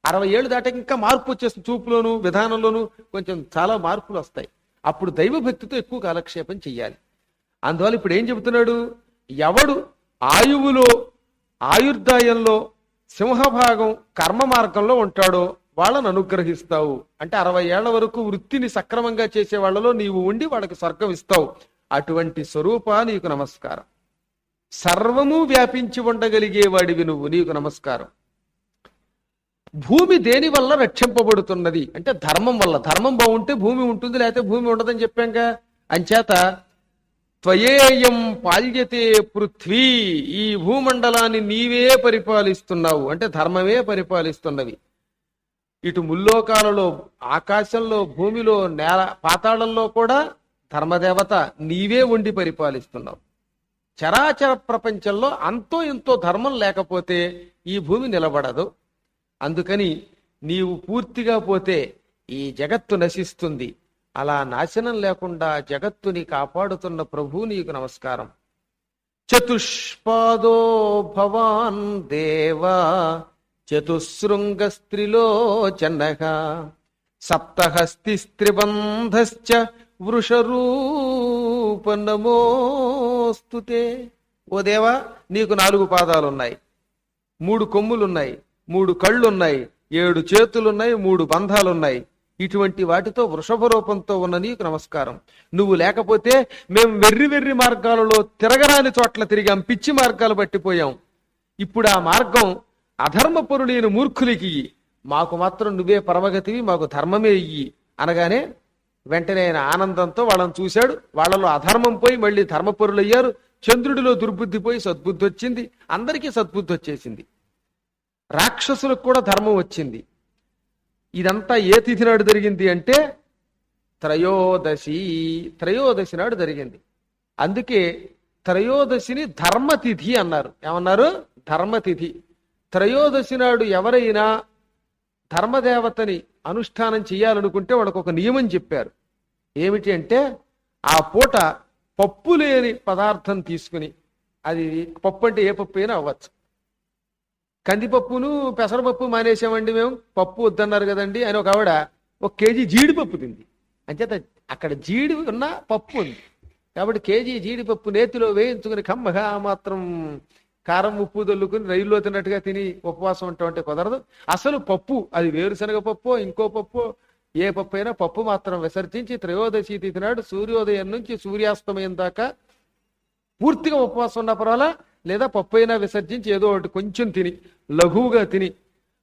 60 ఏళ్ళు దాటాక ఇంకా మార్పు వచ్చేస్తుంది. చూపులోను విధానంలోను కొంచెం చాలా మార్పులు వస్తాయి. అప్పుడు దైవభక్తితో ఎక్కువ కాలక్షేపం చెయ్యాలి. అందువల్ల ఇప్పుడు ఏం చెబుతున్నాడు, ఎవడు ఆయువులో ఆయుర్దాయంలో సింహభాగం కర్మ మార్గంలో ఉంటాడో వాళ్ళను అనుగ్రహిస్తావు. అంటే 60 ఏళ్ల వరకు వృత్తిని సక్రమంగా చేసే వాళ్ళలో నీవు ఉండి వాళ్ళకి స్వర్గం ఇస్తావు. అటువంటి స్వరూపా నీకు నమస్కారం. సర్వము వ్యాపించి ఉండగలిగేవాడివి నువ్వు, నీకు నమస్కారం. భూమి దేని వల్ల రక్షింపబడుతున్నది అంటే ధర్మం వల్ల. ధర్మం బాగుంటే భూమి ఉంటుంది, లేకపోతే భూమి ఉండదని చెప్పాంగా. అంచేత త్వయేయం పాల్యతే పృథ్వీ, ఈ భూమండలాన్ని నీవే పరిపాలిస్తున్నావు అంటే ధర్మమే పరిపాలిస్తున్నవి. ఇటు ముల్లోకాలలో, ఆకాశంలో, భూమిలో, నేల పాతాళంలో కూడా ధర్మదేవత నీవే ఉండి పరిపాలిస్తున్నావు. చరాచర ప్రపంచంలో అంతో ఎంతో ధర్మం లేకపోతే ఈ భూమి నిలబడదు. అందుకని నీవు పూర్తిగా పోతే ఈ జగత్తు నశిస్తుంది. అలా నాశనం లేకుండా జగత్తుని కాపాడుతున్న ప్రభు నీకు నమస్కారం. చతుష్పాదో భవాన్ దేవా చతుశృంగ స్త్రిలోచనః సప్తహస్తి స్త్రిబంధశ్చ వృషరూప నమోస్తుతే. ఓ దేవా, నీకు 4 పాదాలున్నాయి, 3 కొమ్ములున్నాయి, 3 కళ్ళున్నాయి, 7 చేతులున్నాయి, 3 బంధాలున్నాయి. ఇటువంటి వాటితో వృషభ రూపంతో ఉన్న నీకు నమస్కారం. నువ్వు లేకపోతే మేము వెర్రి మార్గాలలో తిరగరాని చోట్ల తిరిగాం, పిచ్చి మార్గాలు పట్టిపోయాం. ఇప్పుడు ఆ మార్గం అధర్మపరులైన మూర్ఖులకి ఇయ్యి, మాకు మాత్రం నువ్వే పరమగతివి, మాకు ధర్మమే ఇయ్యి అనగానే వెంటనే ఆయన ఆనందంతో వాళ్ళని చూశాడు. వాళ్ళలో అధర్మం పోయి మళ్ళీ ధర్మపరులయ్యారు. చంద్రుడిలో దుర్బుద్ధి పోయి సద్బుద్ధి వచ్చింది. అందరికీ సద్బుద్ధి వచ్చేసింది. రాక్షసులకు కూడా ధర్మం వచ్చింది. ఇదంతా ఏ తిథి నాడు జరిగింది అంటే త్రయోదశి నాడు జరిగింది. అందుకే త్రయోదశిని ధర్మతిథి అన్నారు. ఏమన్నారు? ధర్మతిథి. త్రయోదశి నాడు ఎవరైనా ధర్మదేవతని అనుష్ఠానం చేయాలనుకుంటే వాళ్ళకు ఒక నియమం చెప్పారు. ఏమిటి అంటే ఆ పూట పప్పు లేని పదార్థం తీసుకుని, అది పప్పు అంటే ఏ పప్పు అయినా అవ్వచ్చు. కందిపప్పును పెసరపప్పు మానేసామండి మేము, పప్పు వద్దన్నారు కదండి అని ఒక ఆవిడ 1 కేజీ జీడిపప్పు తింది. అంచేత అక్కడ జీడి ఉన్న పప్పు ఉంది కాబట్టి కేజీ జీడిపప్పు నేతిలో వేయించుకుని కమ్మగా మాత్రం కారం ఉప్పు దొల్లుకుని రైల్లో తిన్నట్టుగా తిని ఉపవాసం ఉంటామంటే కుదరదు. అసలు పప్పు, అది వేరుశనగ పప్పు ఇంకో పప్పు, ఏ పప్పు అయినా పప్పు మాత్రం విసర్జించి త్రయోదశి తిథి నాడు సూర్యోదయం నుంచి సూర్యాస్తమయం దాకా పూర్తిగా ఉపవాసం ఉన్న పర్వాలా, లేదా పప్పు అయినా విసర్జించి ఏదో ఒకటి కొంచెం తిని లఘువుగా తిని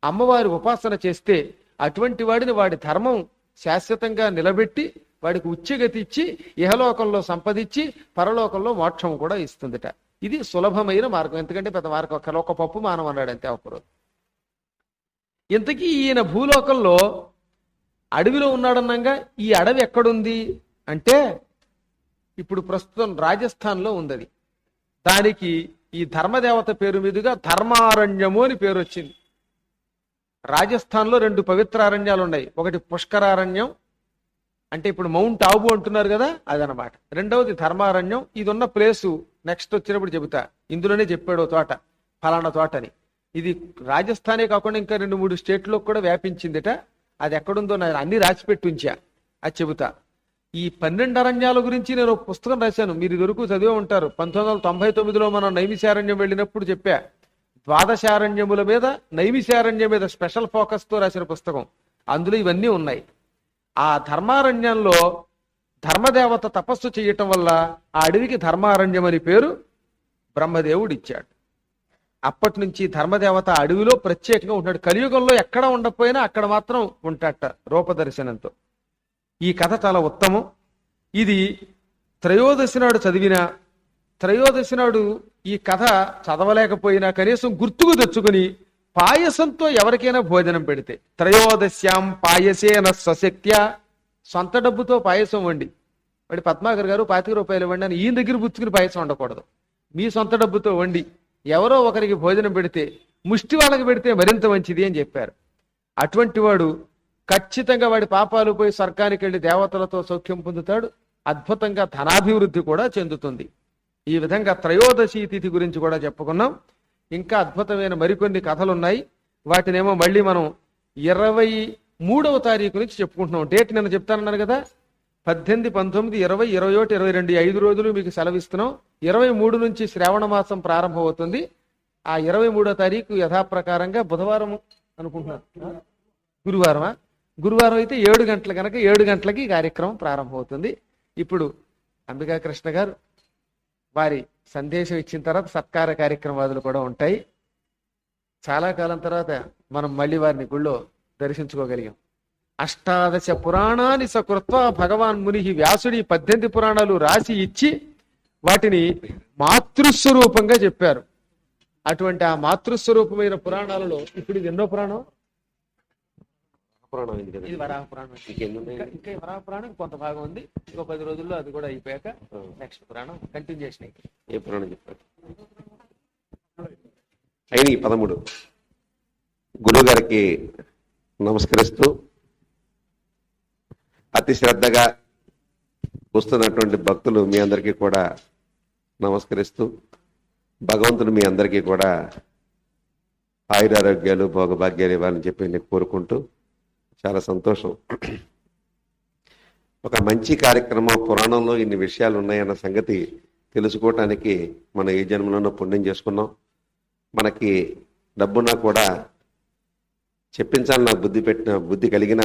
అమ్మవారి ఉపాసన చేస్తే అటువంటి వాడిని వాడి ధర్మం శాశ్వతంగా నిలబెట్టి వాడికి ఉచ్ఛగతి ఇచ్చి ఇహలోకంలో సంపదించి పరలోకంలో మోక్షం కూడా ఇస్తుందిట. ఇది సులభమైన మార్గం. ఎందుకంటే పెద్ద మార్గం ఒక పప్పు మానం అన్నాడు అంతే ఒకరోజు. ఇంతకీ ఈయన భూలోకంలో అడవిలో ఉన్నాడన్నాగా ఈ అడవి ఎక్కడుంది అంటే ఇప్పుడు ప్రస్తుతం రాజస్థాన్లో ఉంది. దానికి ఈ ధర్మదేవత పేరు మీదుగా ధర్మారణ్యము అని పేరు వచ్చింది. రాజస్థాన్లో 2 పవిత్ర అరణ్యాలు ఉన్నాయి. ఒకటి పుష్కరారణ్యం, అంటే ఇప్పుడు మౌంట్ ఆబు అంటున్నారు కదా, అదనమాట. రెండవది ధర్మారణ్యం. ఇది ఉన్న ప్లేసు నెక్స్ట్ వచ్చినప్పుడు చెబుతా. ఇందులోనే చెప్పాడు తోట, ఫలానా తోట అని. ఇది రాజస్థానే కాకుండా ఇంకా 2-3 స్టేట్లో కూడా వ్యాపించిందిట. అది ఎక్కడుందో నేను అన్ని రాసిపెట్టి ఉంచా, అది చెబుతా. ఈ 12 అరణ్యాల గురించి నేను ఒక పుస్తకం రాశాను, మీరు ఇదివరకు చదివే ఉంటారు. 1999లో మనం నైమిషారణ్యం వెళ్ళినప్పుడు చెప్పా. 12 అరణ్యముల మీద, నైమిషారణ్యం మీద స్పెషల్ ఫోకస్ తో రాసిన పుస్తకం. అందులో ఇవన్నీ ఉన్నాయి. ఆ ధర్మారణ్యంలో ధర్మదేవత తపస్సు చేయటం వల్ల ఆ అడవికి ధర్మారణ్యం అని పేరు బ్రహ్మదేవుడు ఇచ్చాడు. అప్పటి నుంచి ధర్మదేవత అడవిలో ప్రత్యేకంగా ఉంటాడు. కలియుగంలో ఎక్కడ ఉండకపోయినా అక్కడ మాత్రం ఉంటాడట రూపదర్శనంతో. ఈ కథ చాలా ఉత్తమం. ఇది త్రయోదశి నాడు చదివినా, త్రయోదశి నాడు ఈ కథ చదవలేకపోయినా కనీసం గుర్తుకు తెచ్చుకుని పాయసంతో ఎవరికైనా భోజనం పెడితే, త్రయోదశ్యాం పాయసేన స్వశక్త్య, సొంత డబ్బుతో పాయసం వండి, వాడి పద్మాకర్ గారు 25 రూపాయలు ఇవ్వండి అని ఈయన దగ్గర పుచ్చుకుని పాయసం వండకూడదు. మీ సొంత డబ్బుతో వండి ఎవరో ఒకరికి భోజనం పెడితే, ముష్టి వాళ్ళకి పెడితే మరింత మంచిది అని చెప్పారు. అటువంటి వాడు ఖచ్చితంగా వాడి పాపాలు పోయి స్వర్గానికి వెళ్ళి దేవతలతో సౌఖ్యం పొందుతాడు. అద్భుతంగా ధనాభివృద్ధి కూడా చెందుతుంది. ఈ విధంగా త్రయోదశి తిథి గురించి కూడా చెప్పుకున్నాం. ఇంకా అద్భుతమైన మరికొన్ని కథలున్నాయి. వాటినేమో మళ్ళీ మనం 23వ తారీఖు నుంచి చెప్పుకుంటున్నాం. డేట్ నేను చెప్తానన్నాను కదా, 18, 19, 20, 21, 22 5 రోజులు మీకు సెలవిస్తున్నాం. 23 నుంచి శ్రావణ మాసం ప్రారంభమవుతుంది. ఆ 23వ తారీఖు యథాప్రకారంగా బుధవారం అనుకుంటున్నాను, గురువారం అయితే 7 గంటల కనుక 7 గంటలకి కార్యక్రమం ప్రారంభమవుతుంది. ఇప్పుడు అంబికా కృష్ణ గారు వారి సందేశం ఇచ్చిన తర్వాత సత్కార కార్యక్రమాలు కూడా ఉంటాయి. చాలా కాలం తర్వాత మనం మళ్ళీ వారిని గుళ్ళో దర్శించుకోగలిగాం. అష్టాదశ పురాణాన్ని సకృత్వ భగవాన్ ముని వ్యాసుడి 18 పురాణాలు రాసి ఇచ్చి వాటిని మాతృస్వరూపంగా చెప్పారు. అటువంటి ఆ మాతృస్వరూపమైన పురాణాలలో ఇప్పుడు ఇది ఎన్నో పురాణం? ఇది వరాహ పురాణం. ఇంకా వరాహ పురాణం కొంత భాగం ఉంది. ఇంకో 10 రోజుల్లో అది కూడా అయిపోయాక నెక్స్ట్ పురాణం కంటిన్యూషన్. ఏ పురాణం చెప్పారు? అయిన 13. గురువు గారికి నమస్కరిస్తూ అతి శ్రద్ధగా వస్తున్నటువంటి భక్తులు మీ అందరికీ కూడా నమస్కరిస్తూ భగవంతుడు మీ అందరికీ కూడా ఆయురారోగ్యాలు భోగభాగ్యాలు ఇవ్వాలని చెప్పి నేను కోరుకుంటూ చాలా సంతోషం. ఒక మంచి కార్యక్రమం, పురాణంలో ఇన్ని విషయాలు ఉన్నాయన్న సంగతి తెలుసుకోవటానికి మనం ఈ జన్మలోనూ పుణ్యం చేసుకున్నాం. మనకి డబ్బున్నా కూడా చెప్పించాలని నాకు బుద్ధి కలిగిన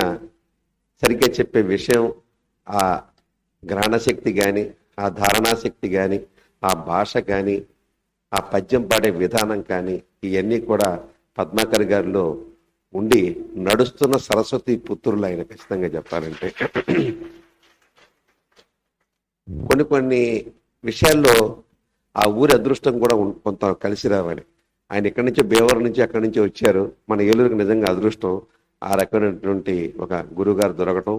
సరిగ్గా చెప్పే విషయం, ఆ గ్రహణశక్తి కానీ, ఆ ధారణాశక్తి కానీ, ఆ భాష కానీ, ఆ పద్యం పాడే విధానం కానీ, ఇవన్నీ కూడా పద్మాకర్ గారిలో ఉండి నడుస్తున్న సరస్వతి పుత్రులు ఆయన. ఖచ్చితంగా చెప్పాలంటే కొన్ని విషయాల్లో ఆ ఊరి అదృష్టం కూడా కొంత కలిసి రావాలి. ఆయన ఇక్కడి నుంచి బేవరం నుంచి అక్కడి నుంచి వచ్చారు. మన ఏలూరుకి నిజంగా అదృష్టం. ఆ రకమైనటువంటి ఒక గురువుగారు దొరకటం,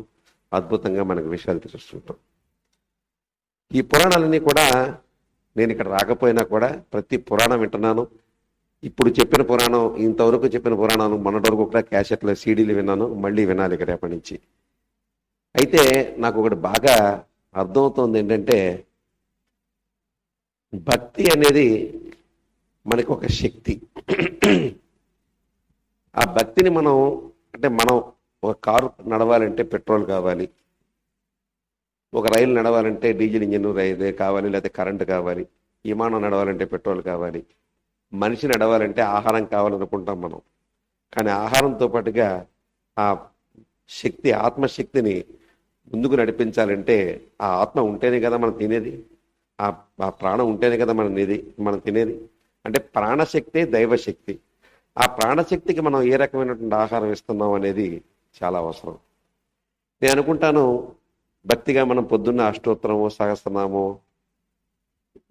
అద్భుతంగా మనకు విషయాలు తెలుస్తుంటాం. ఈ పురాణాలన్నీ కూడా నేను ఇక్కడ రాకపోయినా కూడా ప్రతి పురాణం వింటున్నాను. ఇప్పుడు చెప్పిన పురాణం, ఇంతవరకు చెప్పిన పురాణాలు మొన్నటి వరకు కూడా క్యాసెట్లో సీడీలు విన్నాను. మళ్ళీ వినాలి ఇక్కడ రేపటి నుంచి. అయితే నాకు ఒకటి బాగా అర్థమవుతోంది ఏంటంటే, భక్తి అనేది మనకు ఒక శక్తి. ఆ భక్తిని మనం ఒక కారు నడవాలంటే పెట్రోల్ కావాలి, ఒక రైలు నడవాలంటే డీజిల్ ఇంజిన్ రైలు కావాలి, లేకపోతే కరెంటు కావాలి, విమానం నడవాలంటే పెట్రోల్ కావాలి, మనిషి నడవాలంటే ఆహారం కావాలనుకుంటాం మనం. కానీ ఆహారంతో పాటుగా ఆ శక్తి, ఆత్మశక్తిని ముందుకు నడిపించాలంటే ఆ ఆత్మ ఉంటేనే కదా మనం తినేది, ఆ ప్రాణం ఉంటేనే కదా మనం తినేది. అంటే ప్రాణశక్తి దైవశక్తి. ఆ ప్రాణశక్తికి మనం ఏ రకమైనటువంటి ఆహారం ఇస్తున్నాం అనేది చాలా అవసరం. నేను అనుకుంటాను, భక్తిగా మనం పొద్దున్న అష్టోత్తరమో, సహస్రనామో,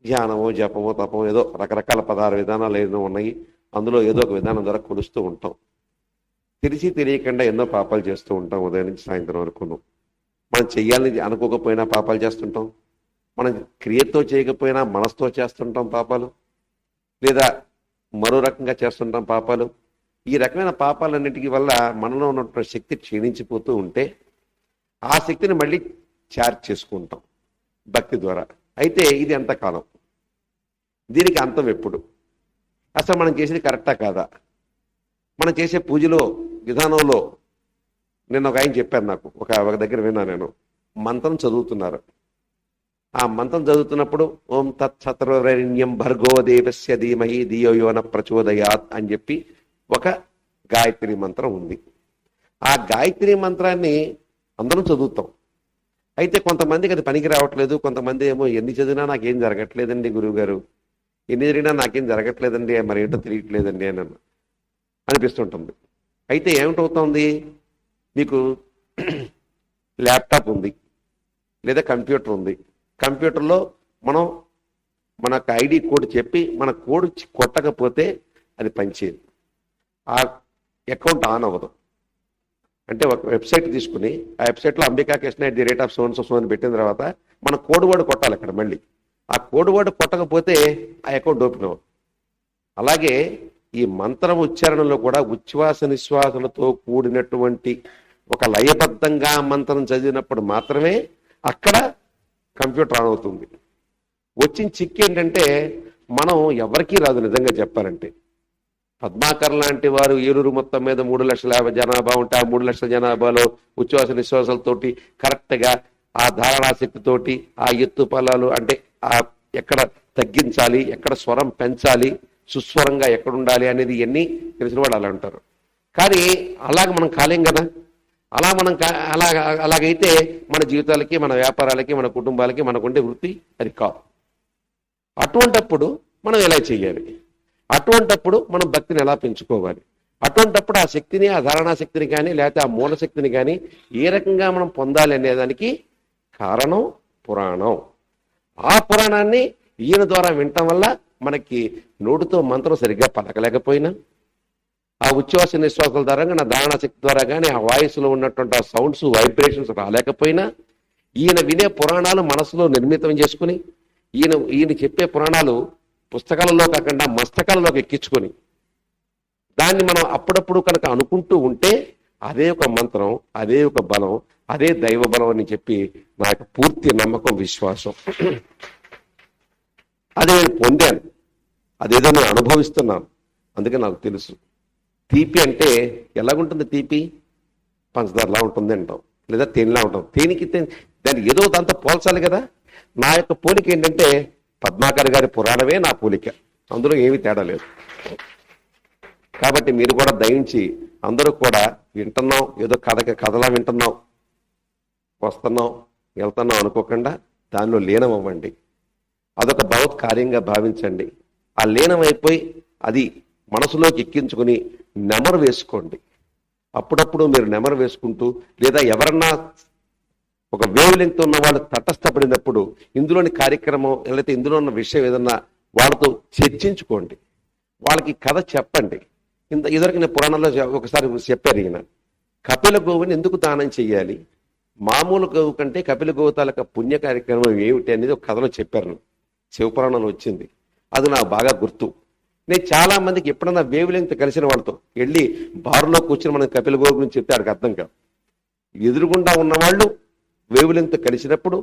ధ్యానమో, జపమో, తపమో, ఏదో రకరకాల 16 విధానాలు ఏదో ఉన్నాయి. అందులో ఏదో ఒక విధానం ద్వారా కొలుస్తూ ఉంటాం. తెలిసి తెలియకుండా ఎన్నో పాపాలు చేస్తూ ఉంటాం. ఉదయం నుంచి సాయంత్రం వరకును మనం చెయ్యాలని అనుకోకపోయినా పాపాలు చేస్తుంటాం. మనం క్రియతో చేయకపోయినా మనసుతో చేస్తుంటాం పాపాలు, లేదా మరో రకంగా చేస్తుంటాం పాపాలు. ఈ రకమైన పాపాలన్నిటికీ వల్ల మనలో ఉన్నటువంటి శక్తి క్షీణించిపోతూ ఉంటే ఆ శక్తిని మళ్ళీ చార్జ్ చేసుకుంటాం భక్తి ద్వారా. అయితే ఇది ఎంతకాలం? దీనికి అంతం ఎప్పుడు? అసలు మనం చేసేది కరెక్టా కాదా? మనం చేసే పూజలో విధానంలో నేను ఒక ఆయన చెప్పాను, నాకు ఒక దగ్గర విన్నా, నేను మంత్రం చదువుతున్నారు. ఆ మంత్రం చదువుతున్నప్పుడు ఓం తత్సత్వరేణ్యం భర్గో దేవస్య ధీమహి ధియో యో న ప్రచోదయాత్ అని చెప్పి ఒక గాయత్రి మంత్రం ఉంది. ఆ గాయత్రి మంత్రాన్ని అందరం చదువుతాం. అయితే కొంతమందికి అది పనికి రావట్లేదు. కొంతమంది ఏమో ఎన్ని చదివినా నాకేం జరగట్లేదండి గురువు గారు, ఎన్ని జరిగినా నాకేం జరగట్లేదండి, మరి ఏంటో తెలియట్లేదండి అని అనిపిస్తుంటుంది. అయితే ఏమిటవుతుంది, మీకు ల్యాప్టాప్ ఉంది లేదా కంప్యూటర్ ఉంది. కంప్యూటర్లో మనం మనకు ఐడి కోడ్ చెప్పి మన కోడ్ కొట్టకపోతే అది పనిచేయదు, ఆ అకౌంట్ ఆన్ అవ్వదు. అంటే ఒక వెబ్సైట్ తీసుకుని ఆ వెబ్సైట్లో అంబికా కృష్ణ @so అని పెట్టిన తర్వాత మన కోడ్ వర్డ్ కొట్టాలి అక్కడ. మళ్ళీ ఆ కోడ్ వర్డ్ కొట్టకపోతే ఆ అకౌంట్ ఓపెన్ అవ్వదు. అలాగే ఈ మంత్రం ఉచ్చారణలో కూడా ఉచ్ఛ్వాస నిశ్వాసలతో కూడినటువంటి ఒక లయబద్ధంగా మంత్రం చదివినప్పుడు మాత్రమే అక్కడ కంప్యూటర్ ఆన్ అవుతుంది. వచ్చిన చిక్కు ఏంటంటే, మనం ఎవరికీ రాదు నిజంగా చెప్పాలంటే. పద్మాకర్ లాంటి వారు ఏలూరు మొత్తం మీద 3,50,000 జనాభా ఉంటే ఆ 3,00,000 జనాభాలో ఉచ్ఛ్వాస నిశ్వాసాలతోటి కరెక్ట్గా ఆ ధారణాశక్తితోటి ఆ ఎత్తు పల్లాలు, అంటే ఆ ఎక్కడ తగ్గించాలి, ఎక్కడ స్వరం పెంచాలి, సుస్వరంగా ఎక్కడ ఉండాలి అనేది ఇవన్నీ తెలిసిన వాళ్ళు అలా ఉంటారు. కానీ అలాగ మనం కాలేం కదా. అలా మనం అలాగైతే మన జీవితాలకి, మన వ్యాపారాలకి, మన కుటుంబాలకి, మనకుండే వృత్తి అది కాదు. అటువంటప్పుడు మనం ఎలా చేయాలి, అటువంటప్పుడు మనం భక్తిని ఎలా పెంచుకోవాలి, అటువంటప్పుడు ఆ శక్తిని, ఆ ధారణా శక్తిని కానీ లేకపోతే ఆ మూల శక్తిని కానీ ఏ రకంగా మనం పొందాలి అనేదానికి కారణం పురాణం. ఆ పురాణాన్ని ఈయన ద్వారా వినటం వల్ల మనకి నోటితో మంత్రం సరిగ్గా పలకలేకపోయినా, ఆ ఉచ్ఛ్వాస నిశ్వాసాల ద్వారా నా ధారణా శక్తి ద్వారా కానీ ఆ వాయిస్లో ఉన్నటువంటి ఆ సౌండ్స్, వైబ్రేషన్స్ రాలేకపోయినా, ఈయన వినే పురాణాలు మనసులో నిర్మితం చేసుకుని, ఈయన చెప్పే పురాణాలు పుస్తకాలలో కాకుండా మస్తకాలలోకి ఎక్కించుకొని దాన్ని మనం అప్పుడప్పుడు కనుక అనుకుంటూ ఉంటే అదే ఒక మంత్రం, అదే ఒక బలం, అదే దైవ బలం అని చెప్పి నాకు పూర్తి నమ్మకం, విశ్వాసం. అది నేను పొందాను, అదేదో నేను అనుభవిస్తున్నాను. అందుకే నాకు తెలుసు తీపి అంటే ఎలాగుంటుంది. తీపి పంచదారలా ఉంటుంది అంటాం, లేదా తేనెలా ఉంటాం. తేనెకి దాన్ని ఏదో దాంతో పోల్చాలి కదా. నా యొక్క పోలిక ఏంటంటే పద్మాకర్ గారి పురాణమే నా పోలిక, అందులో ఏమీ తేడా లేదు. కాబట్టి మీరు కూడా దయించి అందరూ కూడా వింటున్నాం, ఏదో కథలా వింటున్నాం, వస్తున్నాం వెళ్తున్నాం అనుకోకుండా దానిలో లీనం అవ్వండి. అదొక భగవత్ కార్యంగా భావించండి. ఆ లీనం అయిపోయి అది మనసులోకి ఎక్కించుకుని నెమరు వేసుకోండి. అప్పుడప్పుడు మీరు నెమరు వేసుకుంటూ, లేదా ఎవరన్నా ఒక వేవ్ లెంగ్త్ ఉన్న వాళ్ళు తటస్థపడినప్పుడు ఇందులోని కార్యక్రమం లేకపోతే ఇందులో ఉన్న విషయం ఏదన్నా వాళ్ళతో చర్చించుకోండి, వాళ్ళకి కథ చెప్పండి. ఇదివరకు నేను పురాణంలో ఒకసారి చెప్పారు, ఈయన కపిల గోవుని ఎందుకు దానం చెయ్యాలి, మామూలు గోవు కంటే కపిల గోవు తాలూకా పుణ్య కార్యక్రమం ఏమిటి అనేది ఒక కథలో చెప్పారు. శివపురాణంలో వచ్చింది, అది నాకు బాగా గుర్తు. నేను చాలా మందికి ఎప్పుడన్నా వేవ్ లెంగ్త్ కలిసిన వాళ్ళతో వెళ్ళి బారులో కూర్చుని మనం కపిల గోవు గురించి చెప్తే ఆడికి అర్థం కాదు. ఎదురుగుండా ఉన్నవాళ్ళు వేవ్ లెంగ్త్ కలిసినప్పుడు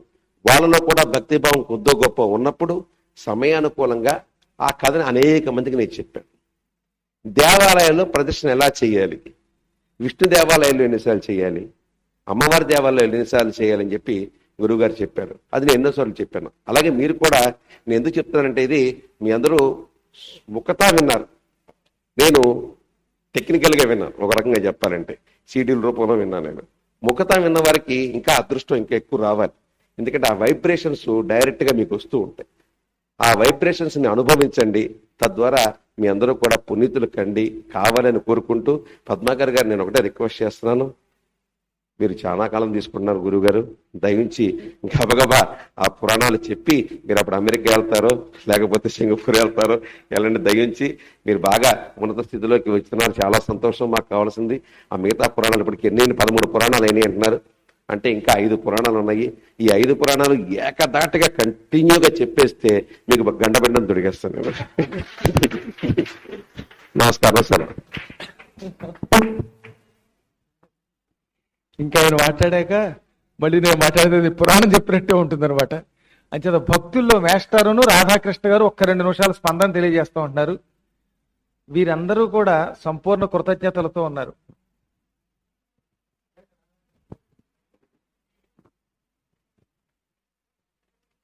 వాళ్ళలో కూడా భక్తిభావం కొద్దో గొప్ప ఉన్నప్పుడు సమయానుకూలంగా ఆ కథని అనేక మందికి నేను చెప్పాను. దేవాలయాల్లో ప్రదర్శన ఎలా చేయాలి, విష్ణు దేవాలయాల్లో ఎన్నిసార్లు చేయాలి, అమ్మవారి దేవాలయాల్లో ఎన్నిసార్లు చేయాలని చెప్పి గురువుగారు చెప్పారు. అది నేను ఎన్నోసార్లు చెప్పాను. అలాగే మీరు కూడా నేను ఎందుకు చెప్తానంటే, ఇది మీ అందరూ ముఖతా విన్నారు, నేను టెక్నికల్గా విన్నాను. ఒక రకంగా చెప్పాలంటే సీడీల రూపంలో విన్నాను. నేను ముఖతా విన్న వారికి ఇంకా అదృష్టం ఇంకా ఎక్కువ రావాలి. ఎందుకంటే ఆ వైబ్రేషన్స్ డైరెక్ట్గా మీకు వస్తూ ఉంటాయి. ఆ వైబ్రేషన్స్ని అనుభవించండి. తద్వారా మీ అందరూ కూడా పునీతులు కండి కావాలని కోరుకుంటూ, పద్మాకర్ గారు నేను ఒకటే రిక్వెస్ట్ చేస్తున్నాను, మీరు చాలా కాలం తీసుకుంటున్నారు గురువుగారు, దయించి గబగబా ఆ పురాణాలు చెప్పి మీరు అప్పుడు అమెరికా వెళ్తారో లేకపోతే సింగపూర్ వెళ్తారో వెళ్ళండి. దయించి మీరు బాగా ఉన్నత స్థితిలోకి వచ్చినారు, చాలా సంతోషం. మాకు కావాల్సింది ఆ మిగతా పురాణాలు. ఇప్పటికి 13 పురాణాలు అయినాయి అంటున్నారు, అంటే ఇంకా 5 పురాణాలు ఉన్నాయి. ఈ 5 పురాణాలు ఏకదాటిగా కంటిన్యూగా చెప్పేస్తే మీకు గండబెండం దొరికేస్తాను నేను. నమస్కారం సార్. ఇంకా ఆయన మాట్లాడాక మళ్ళీ నేను మాట్లాడేది పురాణం చెప్పినట్టే ఉంటుంది అనమాట. అంచేత భక్తుల్లో మేస్టారును రాధాకృష్ణ గారు ఒక్క 2 నిమిషాల స్పందన తెలియజేస్తూ ఉంటున్నారు. వీరందరూ కూడా సంపూర్ణ కృతజ్ఞతలతో ఉన్నారు.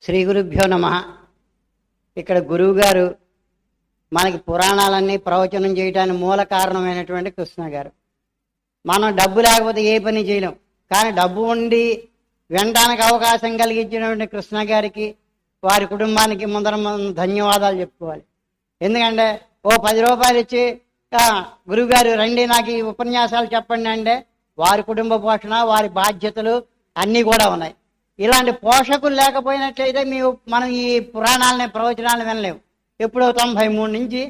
శ్రీ గురుభ్యో నమః. ఇక్కడ గురువు గారు మనకి పురాణాలన్నీ ప్రవచనం చేయడానికి మూల కారణమైనటువంటి కృష్ణ గారు. మనం డబ్బు లేకపోతే ఏ పని చేయలేం, కానీ డబ్బు ఉండి వినడానికి అవకాశం కలిగించినటువంటి కృష్ణ గారికి, వారి కుటుంబానికి ముందర ధన్యవాదాలు చెప్పుకోవాలి. ఎందుకంటే ఓ 10 రూపాయలు ఇచ్చి గురువుగారు రండి నాకు ఈ ఉపన్యాసాలు చెప్పండి అంటే వారి కుటుంబ పోషణ, వారి బాధ్యతలు అన్నీ కూడా ఉన్నాయి. ఇలాంటి పోషకులు లేకపోయినట్లయితే మనం ఈ పురాణాలని, ప్రవచనాలను వినలేము. ఎప్పుడో 93 నుంచి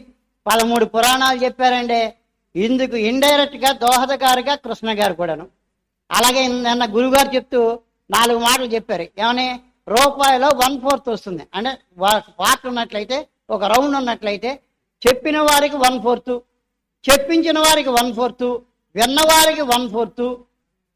13 పురాణాలు చెప్పారంటే ఇందుకు ఇండైరెక్ట్గా దోహదకారిగా కృష్ణ గారు కూడాను. అలాగే నిన్న గురుగారు చెప్తూ 4 మాటలు చెప్పారు. ఏమని, రూపాయిలో 1/4 వస్తుంది అంటే పార్ట్ ఉన్నట్లయితే, ఒక రౌండ్ ఉన్నట్లయితే చెప్పిన వారికి 1/4, చెప్పించిన వారికి 1/4, విన్నవారికి 1/4,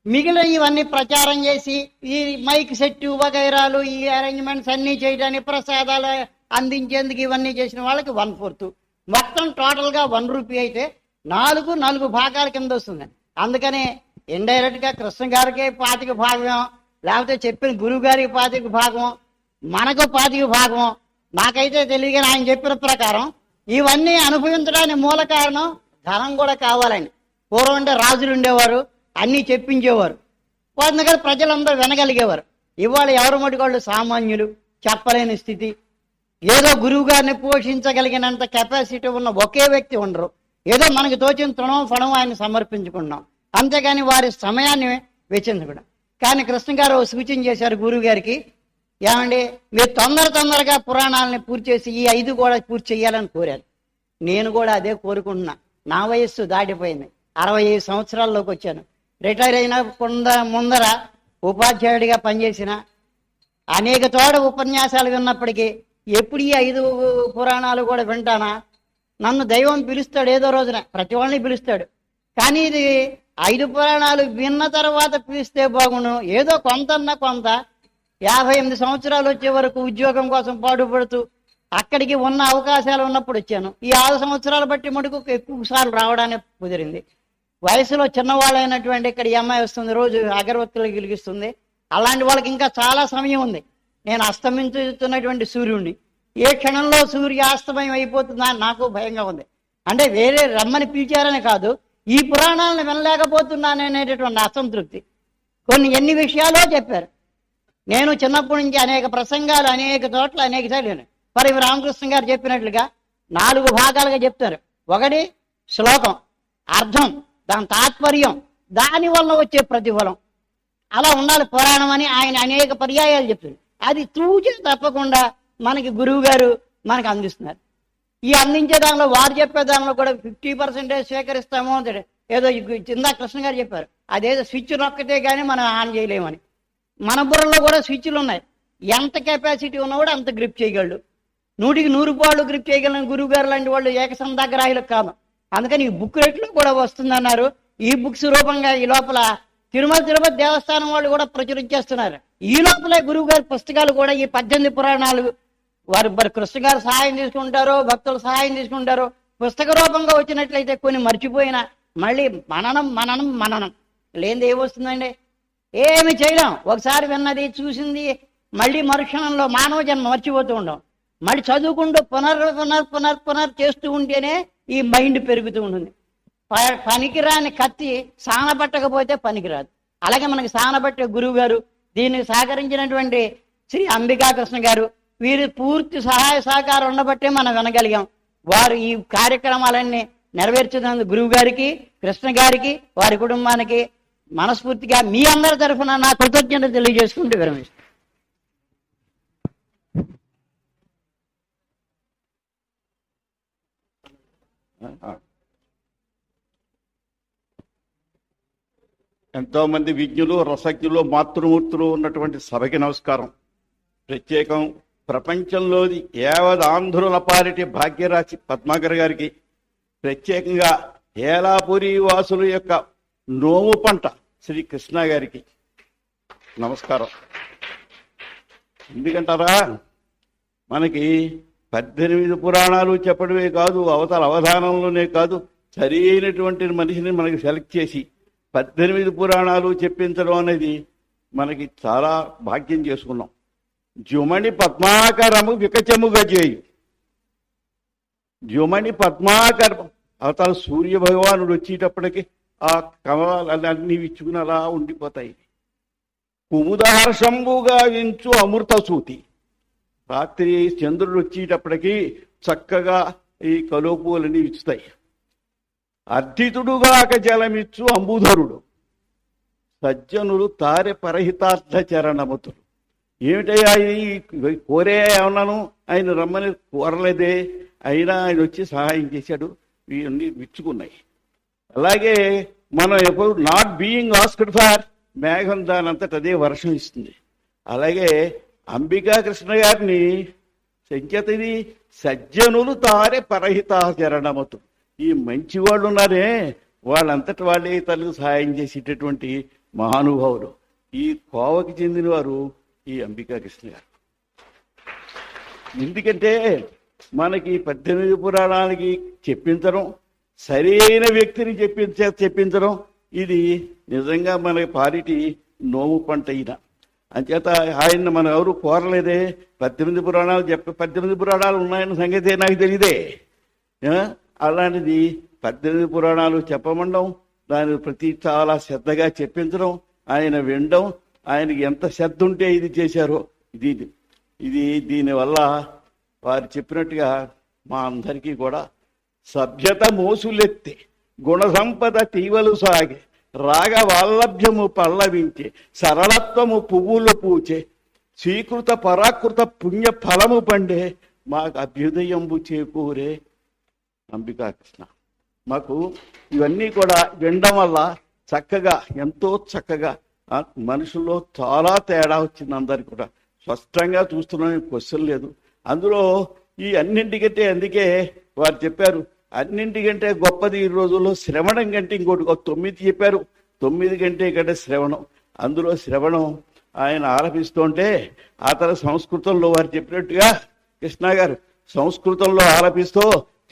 మిగిలిన ఇవన్నీ ప్రచారం చేసి ఈ మైక్ సెట్ వగైరాలు ఈ అరేంజ్మెంట్స్ అన్నీ చేయడానికి, ప్రసాదాలు అందించేందుకు ఇవన్నీ చేసిన వాళ్ళకి 1/4. మొత్తం టోటల్గా 1 రూపీ అయితే 4 భాగాల కింద వస్తుంది. అందుకని ఇండైరెక్ట్గా కృష్ణ గారికి 25 భాగం, లేకపోతే చెప్పిన గురువు గారికి 25 భాగం, మనకు 25 భాగం. నాకైతే తెలియగానే ఆయన చెప్పిన ప్రకారం ఇవన్నీ అనుభవించడానికి మూల కారణం ధనం కూడా కావాలండి. పూర్వం అంటే రాజులు ఉండేవారు, అన్నీ చెప్పించేవారు. అందుకని ప్రజలందరూ వినగలిగేవారు. ఇవాళ ఎవరు మటుకోళ్ళు సామాన్యులు, చెప్పలేని స్థితి. ఏదో గురువు గారిని పోషించగలిగినంత కెపాసిటీ ఉన్న ఒకే వ్యక్తి ఉండరు. ఏదో మనకి తోచిన తృణం ఫణం ఆయన సమర్పించుకున్నాం, అంతేగాని వారి సమయాన్ని వెచ్చించకుండా. కానీ కృష్ణ గారు సూచన చేశారు గురువు గారికి, ఏమండి మీరు తొందరగా పురాణాలని పూర్తి చేసి ఈ 5 కూడా పూర్తి చేయాలని కోరారు. నేను కూడా అదే కోరుకుంటున్నా. నా వయస్సు దాటిపోయింది, 65 సంవత్సరాల్లోకి వచ్చాను. రిటైర్ అయిన ముందర ఉపాధ్యాయుడిగా పనిచేసిన, అనేక చోట ఉపన్యాసాలు విన్నప్పటికీ ఎప్పుడు ఈ 5 పురాణాలు కూడా వింటానా? నన్ను దైవం పిలుస్తాడు, ఏదో రోజున ప్రతి వాళ్ళని పిలుస్తాడు. కానీ ఇది 5 పురాణాలు విన్న తర్వాత పిలిస్తే బాగుండు. ఏదో కొంత 58 సంవత్సరాలు వచ్చే వరకు ఉద్యోగం కోసం పాటుపడుతూ అక్కడికి ఉన్న అవకాశాలు ఉన్నప్పుడు వచ్చాను. ఈ 6 సంవత్సరాలు బట్టి మటుకు ఎక్కువ సార్లు రావడానికి కుదిరింది. వయసులో చిన్నవాళ్ళైనటువంటి ఇక్కడ ఈ అమ్మాయి వస్తుంది, రోజు అగరవత్తులు వెలిగిస్తుంది. అలాంటి వాళ్ళకి ఇంకా చాలా సమయం ఉంది. నేను అస్తమించుతున్నటువంటి సూర్యుడిని, ఏ క్షణంలో సూర్యాస్తమయం అయిపోతుందా నాకు భయంగా ఉంది. అంటే వేరే రమ్మని పిలిచారని కాదు, ఈ పురాణాలను వినలేకపోతున్నాననేటటువంటి అసంతృప్తి. ఎన్ని విషయాలో చెప్పారు. నేను చిన్నప్పటి నుంచి అనేక ప్రసంగాలు అనేక చోట్ల అనేక సార్లు మరి రామకృష్ణ గారు చెప్పినట్లుగా 4 భాగాలుగా చెప్తారు. ఒకటి శ్లోకం, అర్థం, దాని తాత్పర్యం, దాని వల్ల వచ్చే ప్రతిఫలం. అలా ఉండాలి పురాణం అని ఆయన అనేక పర్యాయాలు చెప్తారు. అది తూచే తప్పకుండా మనకి గురువు గారు మనకు అందిస్తున్నారు. ఈ అందించే దానిలో వారు చెప్పే దానిలో కూడా 50% స్వీకరిస్తాము అంటే ఏదో ఇందా కృష్ణ గారు చెప్పారు, అదేదో స్విచ్ నొక్కతే కానీ మనం ఆన్ చేయలేమని. మన బుర్రలో కూడా స్విచ్లు ఉన్నాయి. ఎంత కెపాసిటీ ఉన్నవాడు అంత గ్రిప్ చేయగలడు. 100కి 100 పాళ్ళు గ్రిప్ చేయగలను గురువు గారు లాంటి వాళ్ళు ఏకసంధాగ్రాహులకు కాదు. అందుకని ఈ బుక్ రేట్లో కూడా వస్తుందన్నారు. ఈ బుక్స్ రూపంగా ఈ లోపల తిరుపతి దేవస్థానం వాళ్ళు కూడా ప్రచురించేస్తున్నారు. ఈ లోపలే గురువు గారి పుస్తకాలు కూడా ఈ 18 పురాణాలు వారు కృష్ణ గారు సహాయం తీసుకుంటారో భక్తులు సహాయం తీసుకుంటారో, పుస్తక రూపంగా వచ్చినట్లయితే కొన్ని మర్చిపోయినా మళ్ళీ మననం లేనిది ఏమొస్తుందండి? ఏమి చేయలేం. ఒకసారి విన్నది చూసింది మళ్ళీ మరుక్షణంలో మానవ జన్మ మర్చిపోతూ ఉండం. మళ్ళీ చదువుకుంటూ పునర్ చేస్తూ ఉంటేనే ఈ మైండ్ పెరుగుతూ ఉంటుంది. పనికిరాని కత్తి సానబట్టకపోతే పనికిరాదు. అలాగే మనకి సానబట్టే గురువు గారు, దీనికి సహకరించినటువంటి శ్రీ అంబికా కృష్ణ గారు, వీరి పూర్తి సహాయ సహకారం ఉండబట్టే మనం వినగలిగాం. వారు ఈ కార్యక్రమాలన్నీ నెరవేర్చినందుకు గురువు గారికి, కృష్ణ గారికి, వారి కుటుంబానికి మనస్ఫూర్తిగా మీ అందరి తరఫున నా కృతజ్ఞత తెలియజేసుకుంటూ విరమిస్తాను. ఎంతో మంది విజ్ఞులు, రసజ్ఞులు, మాతృమూర్తులు ఉన్నటువంటి సభకి నమస్కారం. ప్రత్యేకం ప్రపంచంలోని యావత్ ఆంధ్రుల పాలిటి భాగ్యరాశి పద్మాకర్ గారికి, ప్రత్యేకంగా ఏలాపురి వాసుల యొక్క నోము పంట శ్రీ కృష్ణ గారికి నమస్కారం. ఎందుకంటారా, మనకి 18 పురాణాలు చెప్పడమే కాదు, అవతల అవధానంలోనే కాదు, సరి అయినటువంటి మనిషిని మనకి సెలెక్ట్ చేసి 18 పురాణాలు చెప్పించడం అనేది మనకి చాలా భాగ్యం చేసుకున్నాం. జుమణి పద్మాకరము వికచముగా చేయు. జుమణి పద్మాకర అవతల సూర్య భగవానుడు వచ్చేటప్పటికి ఆ కమలాలన్నీ విచ్చుకుని అలా ఉండిపోతాయి. కుముదహర్షంబుగా వించు అమృత సూతి. రాత్రి చంద్రుడు వచ్చేటప్పటికి చక్కగా ఈ కలుపులన్నీ విచ్చుతాయి. అర్థితుడుగాక జలమిచ్చు అంబుధరుడు. సజ్జనులు తారె పరహితార్థ చరణమతులు. ఏమిటయ్యా ఇది కోరే ఏమన్నాను, ఆయన రమ్మని కోరలేదే, అయినా ఆయన వచ్చి సహాయం చేశాడు, ఇవన్నీ విచ్చుకున్నాయి. అలాగే మనం ఎప్పుడు నాట్ బీయింగ్ ఆస్క్డ్ ఫర్, మేఘం దానంతట అదే వర్షం ఇస్తుంది. అలాగే అంబికా కృష్ణ గారిని సంకేతది సజ్జనులు తారే పరహితాచరణమతు. ఈ మంచి వాళ్ళు ఉన్నారే, వాళ్ళంతటి వాళ్ళే ఇతరులకు సహాయం చేసేటటువంటి మహానుభావులు. ఈ కోవకి చెందిన వారు ఈ అంబికా కృష్ణ గారు. ఎందుకంటే మనకి 18 పురాణాలకి చెప్పించడం, సరైన వ్యక్తిని చెప్పించడం, ఇది నిజంగా మన పాలిటి నోము పంట. అయిన అంచేత ఆయన మనం ఎవరు కోరలేదే. 18 పురాణాలు 18 పురాణాలు ఉన్నాయన్న సంగతి నాకు తెలియదే. అలాంటిది 18 పురాణాలు చెప్పమండం, దాని ప్రతి చాలా శ్రద్ధగా చెప్పించడం, ఆయన వినడం, ఆయనకి ఎంత శ్రద్ధ ఉంటే ఇది చేశారో దీనివల్ల వారు చెప్పినట్టుగా మా అందరికీ కూడా సభ్యత మోసులెత్తి గుణ సంపద తీవలు సాగే రాగ వాల్లభ్యము పల్లవించే సరళత్వము పువ్వులు పూచే స్వీకృత పరాకృత పుణ్య ఫలము పండే మాకు అభ్యుదయంబు చేకూరే అంబికా కృష్ణ. మాకు ఇవన్నీ కూడా వినడం వల్ల చక్కగా ఎంతో చక్కగా మనుషుల్లో చాలా తేడా వచ్చింది. అందరికి కూడా స్పష్టంగా చూస్తున్నాం, క్వశ్చన్ లేదు అందులో. ఈ అన్నింటికంటే అందుకే వారు చెప్పారు, అన్నింటికంటే గొప్పది ఈ రోజుల్లో శ్రవణం కంటే ఇంకోటి 9 చెప్పారు. 9 కంటే కంటే శ్రవణం. అందులో శ్రవణం ఆయన ఆలపిస్తుంటే అతను సంస్కృతంలో వారు చెప్పినట్టుగా కృష్ణ గారు సంస్కృతంలో ఆలపిస్తూ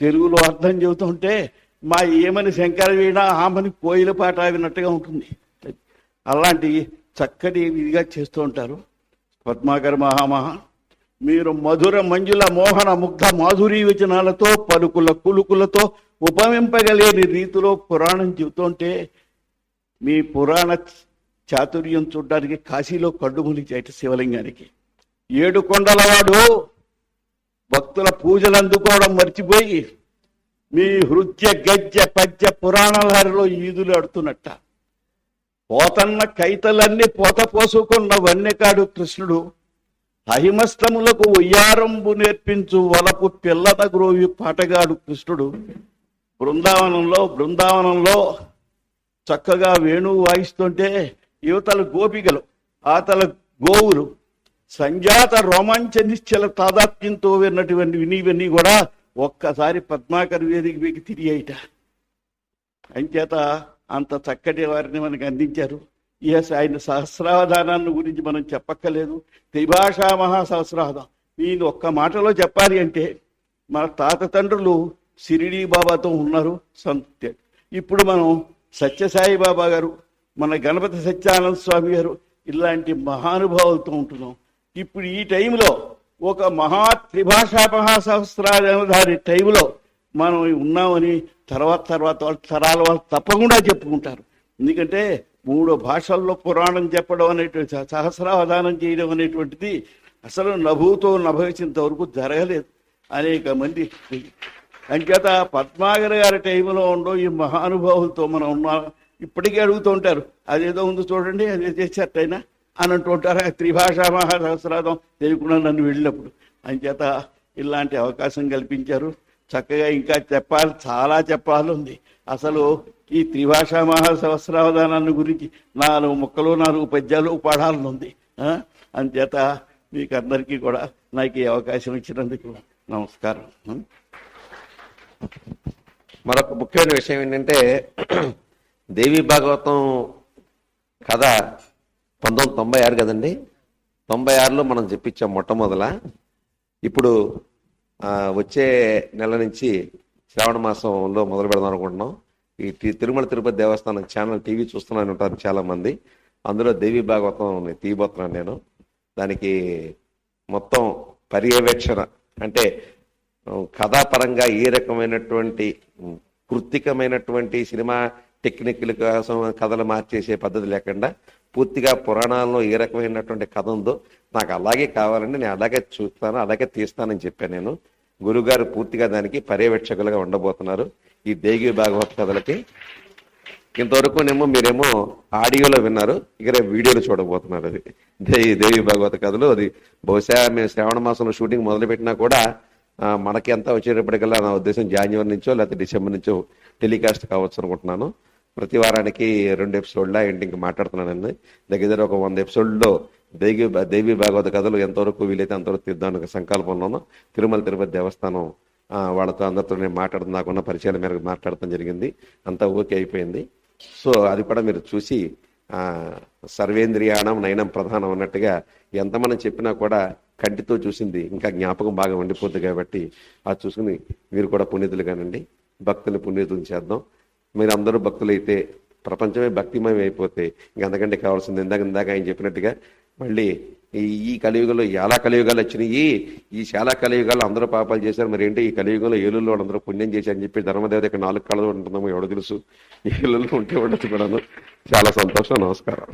తెలుగులో అర్థం చెబుతుంటే మా ఏమని శంకర వీణ ఆమని కోయిల పాట విన్నట్టుగా ఉంటుంది. అలాంటి చక్కటి ఇదిగా చేస్తూ ఉంటారు. పద్మాకర్ మహామహా మీరు మధుర మంజుల మోహన ముగ్ధ మాధురీ వచనాలతో పలుకుల కులుకులతో ఉపమింపగలేని రీతిలో పురాణం చెబుతుంటే మీ పురాణ చాతుర్యం చూడడానికి కాశీలో కడ్డుములి చేయట శివలింగానికి 7 కొండలవాడు భక్తుల పూజలు అందుకోవడం మర్చిపోయి మీ హృద్య గజ్జ పద్య పురాణాలలో ఈదులు ఆడుతున్నట్ట. పోతన్న కైతలన్నీ పోత పోసుకున్న వన్యకాడు కృష్ణుడు అహిమస్తములకు ఉయ్యారంబు నేర్పించు వలపు పిల్లన గ్రోవి పాటగాడు కృష్ణుడు. బృందావనంలో చక్కగా వేణువు వాయిస్తుంటే యువతల గోపికలు ఆతల గోవులు సంజాత రోమాంచ నిశ్చల తాదాత్మ్యంతో విన్నటువంటి వినివన్నీ కూడా ఒక్కసారి పద్మాకర్ వేదిక మీకు తిరిగాయిట. అంచేత అంత చక్కటి వారిని మనకు అందించారు. ఆయన సహస్రావధానాన్ని గురించి మనం చెప్పక్కర్లేదు. త్రిభాషా మహాసహస్రావధానం నేను ఒక్క మాటలో చెప్పాలి అంటే మన తాత తండ్రులు షిరిడీ బాబాతో ఉన్నారు. ఇప్పుడు మనం సత్యసాయి బాబా గారు, మన గణపతి సత్యానంద స్వామి గారు ఇలాంటి మహానుభావులతో ఉంటున్నాం. ఇప్పుడు ఈ టైంలో ఒక త్రిభాషా మహాసహస్రావధాని టైంలో మనం ఉన్నామని తర్వాత వాళ్ళ తరాల వాళ్ళు తప్పకుండా చెప్పుకుంటారు. ఎందుకంటే 3 భాషల్లో పురాణం చెప్పడం అనేటువంటి సహస్రావధానం చేయడం అనేటువంటిది అసలు నభూతో నభవించేంత వరకు జరగలేదు. అనేక మంది అంచేత పద్మాగర్ గారి టైంలో ఉండో ఈ మహానుభావులతో మనం ఉన్నాం. ఇప్పటికీ అడుగుతూ ఉంటారు, అదేదో ఉంది చూడండి, అదే చేసేటైనా అని అంటూ ఉంటారు. త్రిభాషా మహాసహస్రావధానం తెలియకుండా నన్ను వెళ్ళినప్పుడు. అంచేత ఇలాంటి అవకాశం కల్పించారు. చక్కగా ఇంకా చాలా చెప్పాలి. అసలు ఈ త్రిభాషా మహాసహస్రావధానాన్ని గురించి 4 ముక్కలు 4 పద్యాలు పాడాలనుంది. అంచేత మీకు అందరికీ కూడా నాకు ఈ అవకాశం ఇచ్చినందుకు నమస్కారం. మరొక ముఖ్యమైన విషయం ఏంటంటే దేవి భాగవతం కథ 1996 కదండి. 96లో మనం చెప్పించాం మొట్టమొదల. ఇప్పుడు వచ్చే నెల నుంచి శ్రావణ మాసంలో మొదలు పెడదాం అనుకుంటున్నాం. ఈ తిరుమల తిరుపతి దేవస్థానం ఛానల్ టీవీ చూస్తున్నాను ఉంటారు చాలా మంది. అందులో దేవి భాగవతం తీయబోతున్నాను నేను. దానికి మొత్తం పర్యవేక్షణ అంటే కథాపరంగా ఏ రకమైనటువంటి కృత్తికమైనటువంటి సినిమా టెక్నిక్ల కోసం కథలు మార్చేసే పద్ధతి లేకుండా పూర్తిగా పురాణాల్లో ఏ రకమైనటువంటి కథ ఉందో నాకు అలాగే కావాలండి, నేను అలాగే చూస్తాను, అలాగే తీస్తానని చెప్పాను నేను. గురుగారు పూర్తిగా దానికి పర్యవేక్షకులుగా ఉండబోతున్నారు ఈ దేవి భాగవత కథలకి. ఇంతవరకు మీరేమో ఆడియోలో విన్నారు, ఇక వీడియోలో చూడబోతున్నారు. అది దేవి భాగవత కథలు. అది బహుశా మేము శ్రావణ మాసంలో షూటింగ్ మొదలుపెట్టినా కూడా మనకి ఎంత వచ్చేటప్పటికల్లా నా ఉద్దేశం జనవరి నుంచో లేకపోతే డిసెంబర్ నుంచో టెలికాస్ట్ కావచ్చు అనుకుంటున్నాను. ప్రతి వారానికి 2 ఎపిసోడ్లా ఇంటికి మాట్లాడుతున్నానండి. దగ్గర ఒక 100 ఎపిసోడ్లో దేవి భాగవత కథలు ఎంతవరకు వీలైతే అంతవరకు తీద్దానికి సంకల్పంలోనూ తిరుమల తిరుపతి దేవస్థానం వాళ్ళతో అందరితో నేను మాట్లాడుతున్నా, నాకున్న పరిచయాల మేరకు మాట్లాడటం జరిగింది. అంతా ఓకే అయిపోయింది. సో అది కూడా మీరు చూసి సర్వేంద్రియాణం నయనం ప్రధానం అన్నట్టుగా ఎంతమంది చెప్పినా కూడా కంటితో చూసింది ఇంకా జ్ఞాపకం బాగా ఉండిపోద్ది. కాబట్టి అది చూసుకుని మీరు కూడా పుణ్యతులు కానండి, భక్తులు పుణ్యతులు చేద్దాం. మీరు అందరూ భక్తులైతే ప్రపంచమే భక్తిమయం అయిపోతే ఇంక అంతకంటే కావాల్సింది ఇందాక ఆయన చెప్పినట్టుగా మళ్ళీ ఈ కలియుగంలో చాలా కలియుగాలు వచ్చినాయి, ఈ చాలా కలియుగాలు అందరూ పాపాలు చేశారు, మరి ఏంటి ఈ కలియుగంలో ఏలుల్లో అందరూ పుణ్యం చేశారని చెప్పి ధర్మదేవత ఇక్కడ 4 కళలు ఉంటుందేమో ఎవడో తెలుసు, ఏలుల్లో ఉంటే ఉండొచ్చు కూడాను. చాలా సంతోషం. నమస్కారం.